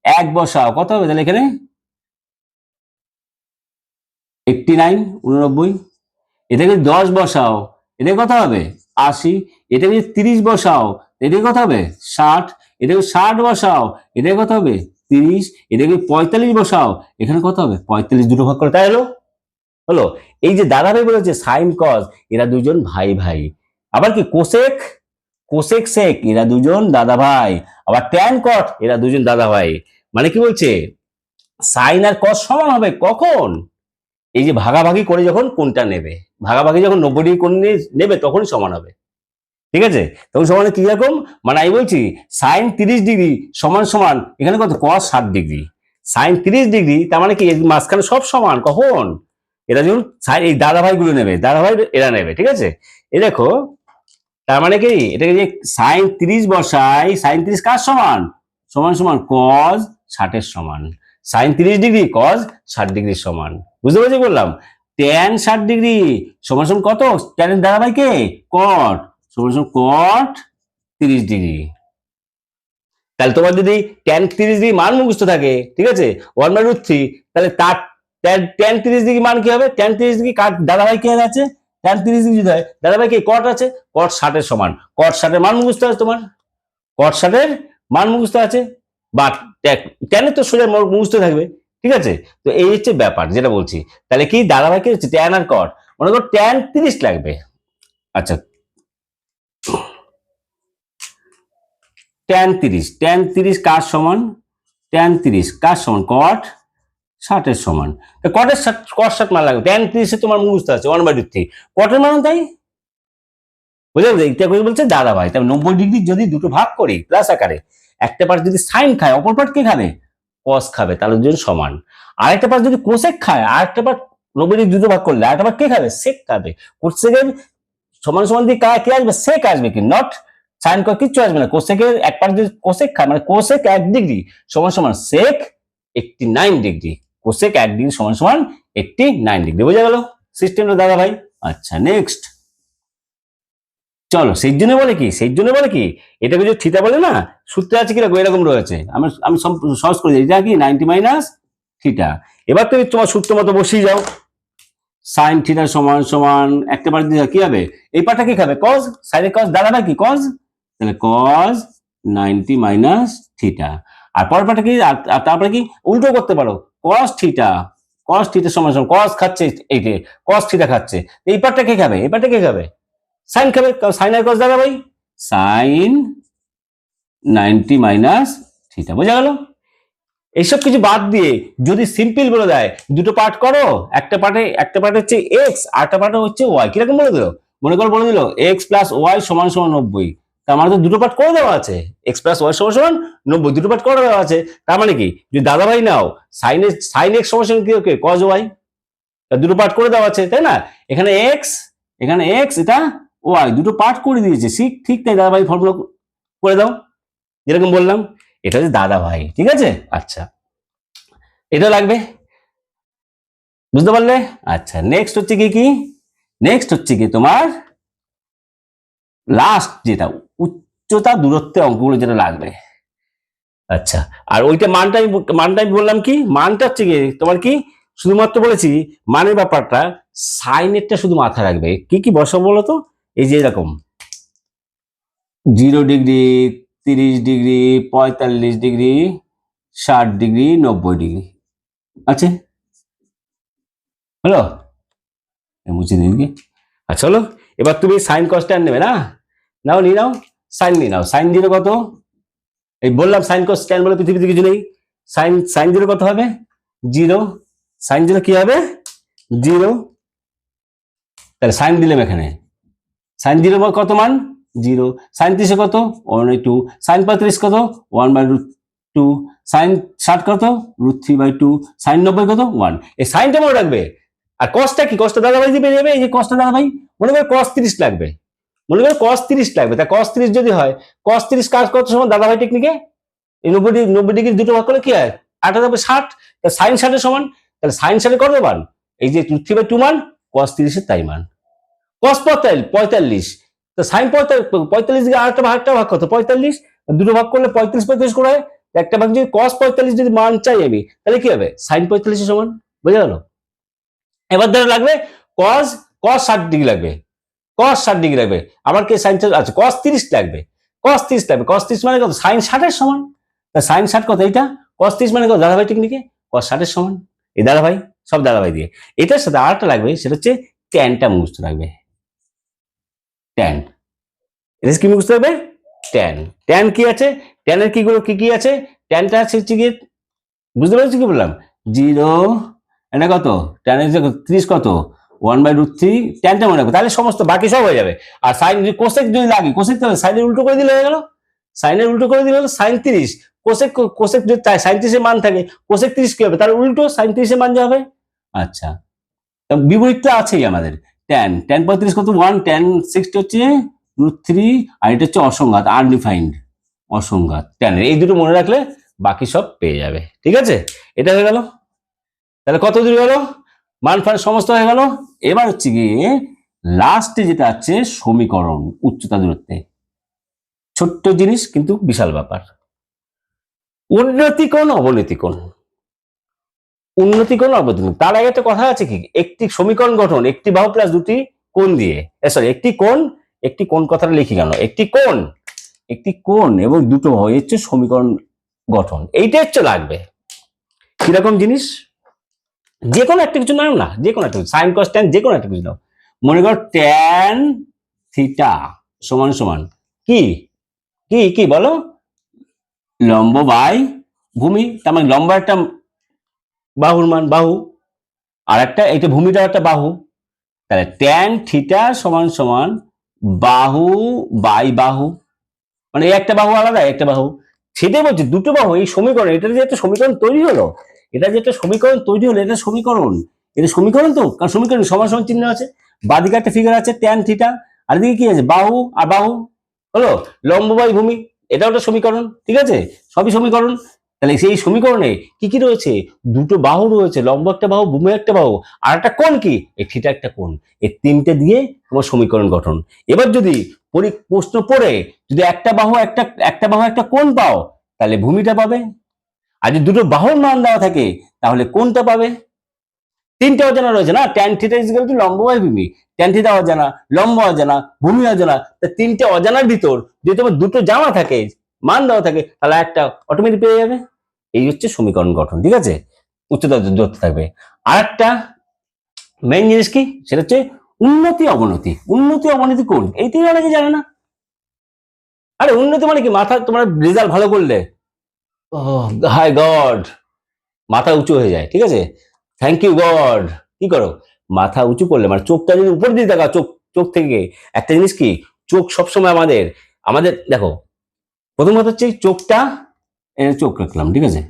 এক বসাও কত হবে? তাহলে এখানে 89 89। এটাকে 10 বসাও, এটা কত হবে? 80, এটাকে যদি 30 বসাও এটাকে কত হবে 60, এটাকে 60 বসাও এটাকে কত হবে 30, এটাকে 45 বসাও এখানে কত হবে 45, দুটো ভাগ করে তাই হলো। হলো। এই যে দাদা ভাই বলেছে সাইন কজ এরা দুজন ভাই ভাই, আবার কি কোসেক কোসেক সেক এরা দুজন দাদা ভাই, আবার ট্যান কট এরা দুজন দাদা ভাই। মানে কি বলছে সাইন আর কস সমান হবে কখন, এই যে ভাগাভাগি করে যখন কোনটা নেবে, ভাগাভাগি যখন 90 ডিগ্রি কোণ নেবে তখনই সমান হবে। ঠিক আছে, তখন সমান কি রকম, মানে আমি বলছি সাইন 30 ডিগ্রি সমান সমান এখানে কত কস 60 ডিগ্রি, সাইন 30 ডিগ্রি তার মানে কি মাঝখানে সব সমান কখন, এরা যখন এই দাদা ভাই গুলো নেবে, দাদা ভাই এরা নেবে। ঠিক আছে, এই দেখো তার মানে কি এটাকে যে সাইন 30 বসাই, সাইন 30 কার সমান, সমান সমান কজ 60 এর সমান, সাইন 30 ডিগ্রি কজ 60 ডিগ্রির সমান। বুঝতে পারছি বললাম, ট্যান 60 ডিগ্রি সমান সমান কত, ট্যানের দাদা ভাই কে কট, সমান সমান কট 30 ডিগ্রি। তাহলে তোমার যদি ট্যান 30 ডিগ্রি মান মুখস্থ থাকে, ঠিক আছে 1/√3, তাহলে তার ট্যান 30 ডিগ্রি মান কি হবে, ট্যান 30 ডিগ্রি কার দাদা ভাই কে আছে, ট্যান 30 ডিগ্রি যদি হয় দাদা ভাই কে কট আছে, কট 60 এর সমান, কট 60 এর মান মুখস্থ আছে তোমার, কট 60 এর মান মুখস্থ আছে, বা ট্যানের তো সোজা মুখস্থ থাকবে। ঠিক আছে, তো এই হচ্ছে ব্যাপার যেটা বলছি। তাহলে কি দাদা ভাই কি হচ্ছে ট্যান আর কট, মনে করো ট্যান 30 লাগবে। আচ্ছা ট্যান 30 কার সমান, ট্যান 30 কার সমান কট 60 এর সমান, কটের কট 60 মান লাগবে, ট্যান 30 এ তোমার মুখস্থ আছে 1/3, কটের মান তাই বুঝলে, এটা বলছে দাদা ভাই। তবে 90 ডিগ্রি যদি দুটো ভাগ করি প্লাস আকারে, একটা পার্ট যদি সাইন খায় অপর পার্ট কে খাবে কস খাবে, তাহলে দুজন সমান। আরেকটা পার্ট যদি কোসেক খায়, আরেকটা পার্ট 90 ডিগ্রি দুটো ভাগ করলে আরেকটা পার্ট কে খাবে সেক খাবে, কোসেকের সমান সমান দিয়ে কে আসবে সেক আসবে, কি নট সাইন কস কিচ্ছু আসবে না, কোসেকের এক পার্ট যদি কোসেক খায় মানে কোসেক 1 ডিগ্রি সমান সমান সেক 89 ডিগ্রি, কোসেক 1 ডিগ্রি সমান সমান 89 ডিগ্রি। বোঝা গেল সিস্টেমটা দাদা ভাই। আচ্ছা নেক্সট চলো, সেই জন্য বলে কি, সেই জন্য বলে কি এটাকে যদি থিটা বলে না, সূত্রে আছে কিরকম এরকম রয়েছে, আমি আমি সহজ করে দিই, এটা কি 90 মাইনাস থিটা। এবার তুমি তোমার সূত্র মতো বসিয়ে যাও, সাইন থিটা সমান সমান একটা বার দিয়ে কি হবে, এই পার্টটা কি খাবে কজ, সাইনের কজ দাদা ভাই কি কজ, তাহলে কজ 90 মাইনাস থিটা। আর পরের পার্টটা কি, আর তারপরে কি উল্টো করতে পারো, কজ থিটা, কজ থিটা সমান সমান কজ খাচ্ছে এইটে, কজ থিটা খাচ্ছে, এই পার্টটা কে খাবে, এই পার্টটা কে খাবে সাইন খাবে, সাইন আর কস দাদা ভাই সাইন 90 মাইনাস থিটা। বোঝা গেল, এইসব কিছু বাদ দিয়ে যদি সিম্পল বলে দেয় দুটো পার্ট করো, একটা পার্টে হচ্ছে এক্স আর একটা পার্টে হচ্ছে ওয়াই, কিরকম বলে দিল, মনে করো বলে দিল এক্স প্লাস ওয়াই সমান সমান 90, তার মানে তো দুটো পার্ট করে দেওয়া আছে, এক্স প্লাস ওয়াই সমান সমান 90, দুটো পার্ট করে দেওয়া আছে। তার মানে কি যদি দাদা ভাই নাও সাইন এক্স সমান সমান কি ওকে কজ ওয়াই, দুটো পার্ট করে দেওয়া আছে তাই না, এখানে এক্স এটা ওয়াই দুটো পার্ট করে দিয়েছে, ঠিক তাই দাদা ভাই ফর্মুলা করে দাও যেরকম বললাম, এটা হচ্ছে দাদা ভাই। ঠিক আছে, আচ্ছা এটা লাগবে, বুঝতে পারলে। আচ্ছা নেক্সট হচ্ছে কি নেক্সট হচ্ছে কি তোমার লাস্ট যেটা উচ্চতা দূরত্বের অঙ্কগুলো যেটা লাগবে। আচ্ছা আর ওইটা মানটা আমি বললাম কি, মানটা হচ্ছে কি তোমার কি শুধুমাত্র বলেছি মানের ব্যাপারটা, সাইনেরটা শুধু মাথায় রাখবে, কি কি বসাবো বলো তো, এই যে এরকম 0 degree 30 degree 45 degree 60 degree 90 degree আছে, হলো মুছে দিন। আচ্ছা হলো, এবার তুমি সাইন কসটা নেবে না, নাও নিয়ে নাও, সাইন নিয়ে নাও, সাইন 0 কত, এই বললাম সাইন কস ট্যান বলে পৃথিবীতে কিছু নেই, সাইন 0 কত হবে 0, সাইন 0 কি হবে 0, তাহলে সাইন দিলাম এখানে, সাইন 0 কত মান 0, সাইন 30 কত 1/2, সাইন 35 কত 1/2, সাইন 60 কত √3/2, সাইন 90 কত 1, এই সাইনটা মনে রাখবে। আর কসটা কি, কসটা দাদা ভাই দিয়ে যাবে, এই যে কসটা দাদা ভাই মনে করে কস 30 লাগবে, মনে করে কস 30 লাগবে, তা কস 30 যদি হয় কস 30 কাজ কত সময় দাদা ভাই টেকনিকে, এই 90 ডিগ্রি দুটো ভাগ করলে কি হয় 8 হবে 60, সাইন 60 এর সমান, তাহলে সাইন 60 কত মান, এই যে √3/2 মান কস 30 এর তাই মান, কস 45, তো সাইন 45 দিকে আরেকটা ভাগ কত 45, দুটো ভাগ করলে 35 করে হয়, একটা ভাগ যদি কস 45 যদি মান চাই আমি, তাহলে কি হবে সাইন 45 এর সমান। বোঝা গেল, এবার ধরে লাগবে কস 60 ডিগ্রি লাগবে, cos 60 ডিগ্রি লাগবে। আবার কে সাইন, আচ্ছা cos 30 লাগবে, cos 30 লাগবে, cos 30 মানে কত, sin 60 সমান। তা sin 60 কত, এইটা cos 30 মানে কত দাদাভাই টেকনিকে, cos 60 সমান। এই দাদাভাই, সব দাদাভাই দিয়ে। এটার সাথে আরেকটা লাগবে, সেটা হচ্ছে ট্যানটা মুছতে লাগবে, ট্যান। এটা কি মুছতে হবে, ট্যান। ট্যান কি আছে, ট্যানের কি গুলো কি কি আছে, ট্যানটা আছে হচ্ছে কি, বুঝতে পারছি কি বললাম, 0, এটা কত ট্যান 30 কত 1/√3, ট্যানটা মনে রাখবো, তাহলে সমস্ত বাকি সব হয়ে যাবে। আর সাইন যদি কোসেক যদি লাগে, কোসেক তাহলে সাইনের উল্টো করে দিলে হয়ে গেল, সাইনের উল্টো করে দিলে হলো সাইন 30, কোসেক, কোসেক যদি সাইন 30 এর মান থাকে, কোসেক 30 কি হবে, তার উল্টো সাইন 30 এর মান যা হবে। আচ্ছা, বিপরীতটা আছেই আমাদের, ট্যান, ট্যান 35 কত 1, ট্যান 60 হচ্ছে √3, আর এটা হচ্ছে অসংঘাত, আনডিফাইন্ড অসংঘাত ট্যানের। এই দুটো মনে রাখলে বাকি সব পেয়ে যাবে, ঠিক আছে। এটা হয়ে গেল, তাহলে কত দূর গেল, মান ফান সমস্ত হয়ে গেল। এবার হচ্ছে গিয়ে লাস্টে যেটা আছে সমীকরণ, উচ্চতা দূরত্বে, ছোট্ট জিনিস কিন্তু বিশাল ব্যাপার। উন্নতি কোণ অবনতি কোণ, উন্নতি কোণ অবনতি কোণ। তার আগে একটা কথা আছে কি, একটি সমীকরণ গঠন একটি বাহু প্লাস দুটি কোণ দিয়ে, সরি একটি কোণ কথাটা লিখি কেন, একটি কোণ এবং দুটো বাহু হচ্ছে সমীকরণ গঠন, এইটা হচ্ছে লাগবে। কিরকম জিনিস, যে কোনো একটা কিছু নাও না, যে কোনো একটা সাইন কস ট্যান যে কোনো একটা কিছু নাও। মনে করো ট্যান থিটা সমান সমান কি কি কি বলো, লম্ব বাই ভূমি। তার মানে লম্ব একটা বাহুর মান, বাহু, আর একটা এটা ভূমিটা একটা বাহু, তাহলে ট্যান থিটা সমান সমান বাহু বাই বাহু, মানে একটা বাহু আলাদা একটা বাহু। সেটাই বলছি, দুটো বাহু এই সমীকরণ, এটা যে একটা সমীকরণ তৈরি হলো, এটা যে একটা সমীকরণ তৈরি হলো, এটা সমীকরণ, এটা সমীকরণ তো, কারণ সমীকরণ সমান সমান চিহ্ন আছে, বাদিকে একটা ফিগার আছে ট্যান থিটা, আর এদিকে কি আছে বাহু আর বাহু, হলো লম্ব বাই ভূমি, এটাও একটা সমীকরণ, ঠিক আছে, সবই সমীকরণ। তাহলে সেই সমীকরণে কি কি রয়েছে, দুটো বাহু রয়েছে, লম্ব একটা বাহু, ভূমি একটা বাহু, আর একটা কোণ কি, এই থিটা একটা কোণ, এই তিনটে দিয়ে তোমার সমীকরণ গঠন। এবার যদি প্রশ্ন পড়ে যদি একটা বাহু একটা কোণ পাও, তাহলে ভূমিটা পাবে, আর যদি দুটো বাহুর মান দেওয়া থাকে তাহলে কোণটা পাবে। তিনটে অজানা রয়েছে না, tan theta is equal two লম্ব বাই ভূমি, ট্যান থিটা অজানা, লম্ব অজানা, ভূমি অজানা, তা তিনটে অজানার ভিতর যদি তোমার দুটো জানা থাকে, মান দেওয়া থাকে, তাহলে একটা অটোমেটিক পেয়ে যাবে। এই হচ্ছে সমীকরণ গঠন, ঠিক আছে, উচ্চতা দূরত্ব থাকবে। আর একটা মেইন জিনিস কি, সেটা হচ্ছে উন্নতি অবনতি, উন্নতি অবনতি কোণ, এইটাই অনেকে জানে না। আরে উন্নতি মানে কি, মাথা তোমার রেজাল্ট ভালো করলে হাই গড মাথা উঁচু হয়ে যায়, ঠিক আছে, থ্যাংক ইউ গড, কি করো মাথা উঁচু করলে, মানে চোখটা যদি উপর দিয়ে দেখা, চোখ চোখ থেকে একটা জিনিস কি, চোখ সবসময় আমাদের আমাদের দেখো, প্রথম কথা হচ্ছে চোখটা, চোখ রাখলাম, ঠিক আছে,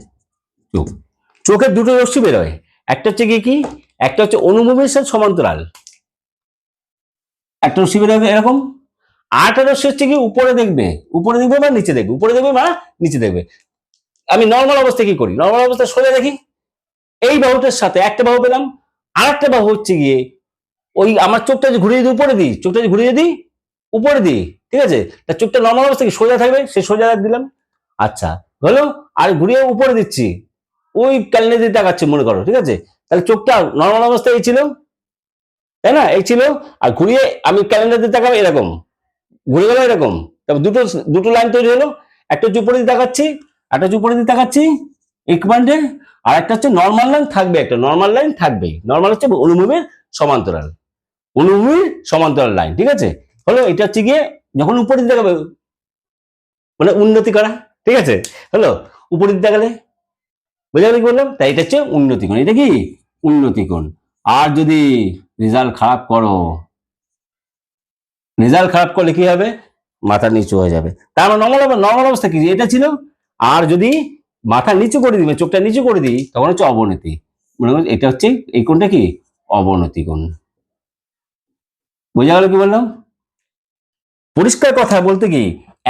চোখ, চোখের দুটো রশ্মি বেরোয়, একটা হচ্ছে কি কি, একটা হচ্ছে অনুভূমির সাথে সমান্তরাল একটা রশ্মি বেরোবে এরকম, আরেকটা রশ্মি হচ্ছে কি উপরে দেখবে, উপরে দেখবে বা নিচে দেখবে, উপরে দেখবে বা নিচে দেখবে। আমি নর্মাল অবস্থায় কি করি, নর্মাল অবস্থায় সোজা দেখি, এই বাহুটার সাথে একটা বাহু পেলাম, আর একটা বাহু হচ্ছে গিয়ে ওই আমার চোখটা যে ঘুরিয়ে দিই উপরে দিই, চোখটা যে ঘুরিয়ে দিই উপরে দিই, ঠিক আছে, তার চোখটা নর্মাল অবস্থা কি সোজা থাকবে, সে সোজা রাখ দিলাম, আচ্ছা হলো, আর ঘুরিয়ে উপরে দিচ্ছি, ওই ক্যালেন্ডার দিয়ে তাকাচ্ছি মনে করো, ঠিক আছে, তাহলে চোখটা নর্মাল অবস্থায় এই ছিল, তাই না, এই ছিল, আর ঘুরিয়ে আমি ক্যালেন্ডার দিয়ে তাকাবো এরকম, ঘুরে গেল এরকম, তারপর দুটো দুটো লাইন তৈরি হলো, একটা হচ্ছে উপরে দিয়ে তাকাচ্ছি, একটা হচ্ছে উপরে দিয়ে তাকাচ্ছি ইকুয়ান্টে, আর একটা হচ্ছে নর্মাল লাইন থাকবে, একটা নর্মাল লাইন থাকবে, নর্মাল হচ্ছে অনুভূমির সমান্তরাল, অনুভূমির সমান্তরাল লাইন, ঠিক আছে, হলো এটা হচ্ছে গিয়ে যখন উপরে দিকে দেখাবে মানে উন্নতি করা, ঠিক আছে, হলো উপরে দিকে দেখালে, বোঝা গেল কি বললাম, তাই এটা হচ্ছে উন্নতি কোণ, এটা কি উন্নতি কোণ। আর যদি রেজাল্ট খারাপ করো, রেজাল্ট খারাপ করলে কি হবে, মাথা নিচু হয়ে যাবে, তার মানে নর্মাল অবস্থা কি এটা ছিল, আর যদি মাথা নিচু করে দিই, চোখটা নিচু করে দিই, তখন হচ্ছে অবনতি, মনে করুন এটা হচ্ছে এই কোণটা কি অবনতি কোণ। বোঝা গেল কি বললাম, পরিষ্কার কথা বলতে কি,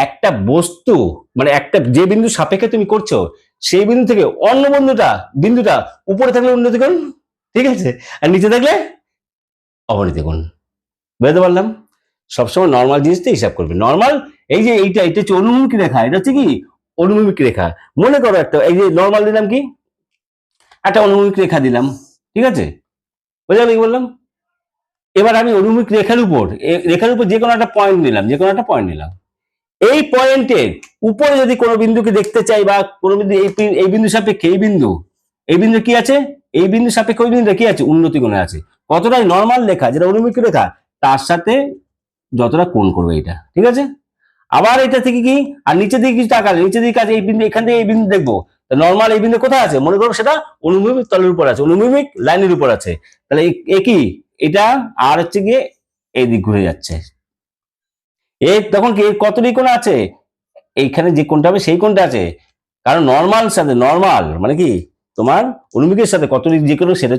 একটা বস্তু মানে একটা যে বিন্দু সাপেক্ষে তুমি করছো, সেই বিন্দু থেকে অন্য বিন্দুটা উপরে থাকলে উন্নতি কোণ, ঠিক আছে, আর নিচে থাকলে অবনতি কোণ। বুঝতে পারলাম, সবসময় নর্মাল জিনিসটা হিসাব করবে, নর্মাল এই যে এটা হচ্ছে অনুভূমিক রেখা, এটা হচ্ছে কি অনুভূমিক রেখা, মনে করো একটা এই যে নর্মাল দিলাম কি, একটা অনুভূমিক রেখা দিলাম, ঠিক আছে, বোঝা গেল কি বললাম, এবার আমি অনুভূমিক রেখার উপর যে কোনো একটা পয়েন্ট নিলাম, এই পয়েন্টের উপরে যদি কোনো বিন্দুকে দেখতে চাই বা কোনো বিন্দু এই বিন্দু সাপেক্ষে এই বিন্দু কি আছে, এই বিন্দু সাপেক্ষে ওই বিন্দুটা কি আছে, উন্নতি কোণে আছে। কতটাই নর্মাল রেখা যেটা অনুভূমিক রেখা তার সাথে যতটা কোণ করবে এটা, ঠিক আছে। আবার এটা থেকে কি আর নিচের দিকে কিছু তাকালে নিচের দিকে আছে এই বিন্দু, এখান থেকে এই বিন্দু দেখবো, নর্মাল এই বিন্দু কোথায় আছে মনে করো সেটা অনুভূমিক তলের উপর আছে, অনুভূমিক লাইনের উপর আছে, তাহলে কি এটা আর হচ্ছে গিয়ে এই দিক ঘুরে যাচ্ছে। তখন কি কতটি কোণ আছে, এইখানে যে কোণটা হবে সেই কোণটা আছে, কারণ নর্মাল মানে কি তোমার অনুভূমিকের সাথে কতটি যে কোনো সেটা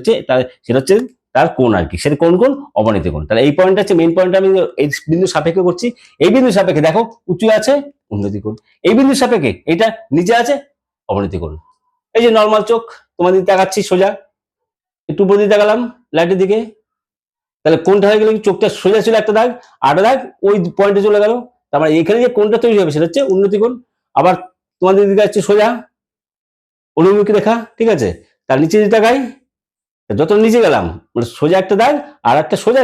হচ্ছে তার কোণ আর কি, সেটা কোণ অবনতি কোণ। তাহলে এই পয়েন্ট আছে মেইন পয়েন্ট, আমি এই বিন্দু সাপেক্ষে করছি। এই বিন্দু সাপেক্ষে দেখো উঁচু আছে উন্নতি কোণ, এই বিন্দু সাপেক্ষে এটা নিচে আছে অবনতি কোণ। এই যে নর্মাল চোখ তোমাদের দেখাচ্ছি সোজা, একটু উপর দিয়ে দেখালাম লাইটের দিকে, তাহলে কোনটা হয়ে গেল চোখটা সোজা ছিল একটা দাগ, আটা দাগ ওই পয়েন্টে চলে গেল, তার মানে এখানে যে কোনটা তৈরি হবে সেটা হচ্ছে উন্নতি কোণ। আবার তোমাদের দিকে আছে সোজা অনুভূমিক রেখা, ঠিক আছে, তার নিচে যদি তাকাই যত নিচে গেলাম মানে সোজা একটা দাগ আর একটা সোজা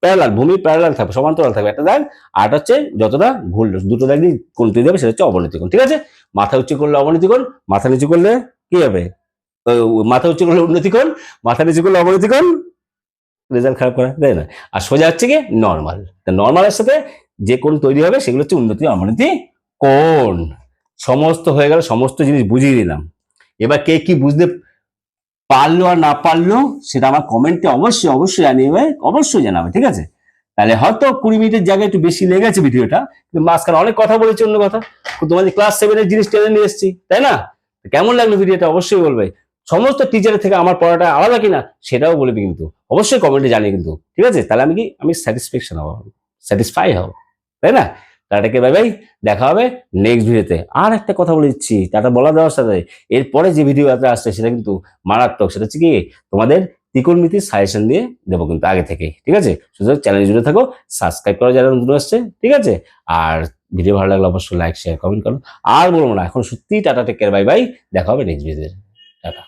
প্যারালাল, ভূমি প্যারালাল থাকবে, সমান্তরাল থাকবে একটা দাগ, আর হচ্ছে যতটা ভুল দুটো দাগ দিয়ে কোণ তৈরি হবে সেটা হচ্ছে অবনতি কোণ, ঠিক আছে। মাথা উঁচু করলে অবনতি কোণ, মাথা নিচু করলে কি হবে, মাথা উঁচু করলে উন্নতি কোণ, মাথা নিচু করলে অবনতি কোণ, রেজাল্ট খারাপ করা তাই না। আর সোজা হচ্ছে কি নর্মাল, নর্মালের সাথে যে কোণ তৈরি হবে সেগুলো হচ্ছে উন্নতি অবনতি কোণ। সমস্ত হয়ে গেল, সমস্ত জিনিস বুঝিয়ে দিলাম। এবার কে কি বুঝতে পারলো আর না পারলো সেটা আমার কমেন্টে অবশ্যই জানিয়ে অবশ্যই জানাবে, ঠিক আছে। তাহলে হয়তো 20 মিনিটের জায়গায় একটু বেশি লেগেছে ভিডিওটা, কিন্তু মাঝখানে অনেক কথা বলেছি, অন্য কথা তোমাদের ক্লাস 7 এর জিনিস টেনে নিয়ে এসেছি, তাই না। কেমন লাগলো ভিডিওটা অবশ্যই বলবে। সমস্ত টিচারের থেকে আমার পড়াটা আলাদা কিনা সেটাও বলবে কিন্তু, অবশ্যই কমেন্টে জানিয়ে কিন্তু, ঠিক আছে। তাহলে আমি স্যাটিসফাই হব, তাই না। টাটাকে বাই বাই, দেখা হবে নেক্সট ভিডিওতে। আর একটা কথা বলে দিচ্ছি, টাটা বলা দেওয়ার সাথে এরপরে যে ভিডিও আসছে সেটা কিন্তু মারাত্মক, সেটা হচ্ছে কি তোমাদের ত্রিকোণমিতির সাজেশন দিয়ে দেবো কিন্তু আগে থেকে, ঠিক আছে। সুতরাং চ্যানেলে জুড়ে থাকো, সাবস্ক্রাইব করো যারা নতুন আসছে, ঠিক আছে। আর ভিডিও ভালো লাগলে অবশ্যই লাইক শেয়ার কমেন্ট করো। আর বলবো না এখন, সত্যি টাটা, টেক কেয়ার, বাই বাই, দেখা হবে নেক্সট ভিডিওতে, টাটা।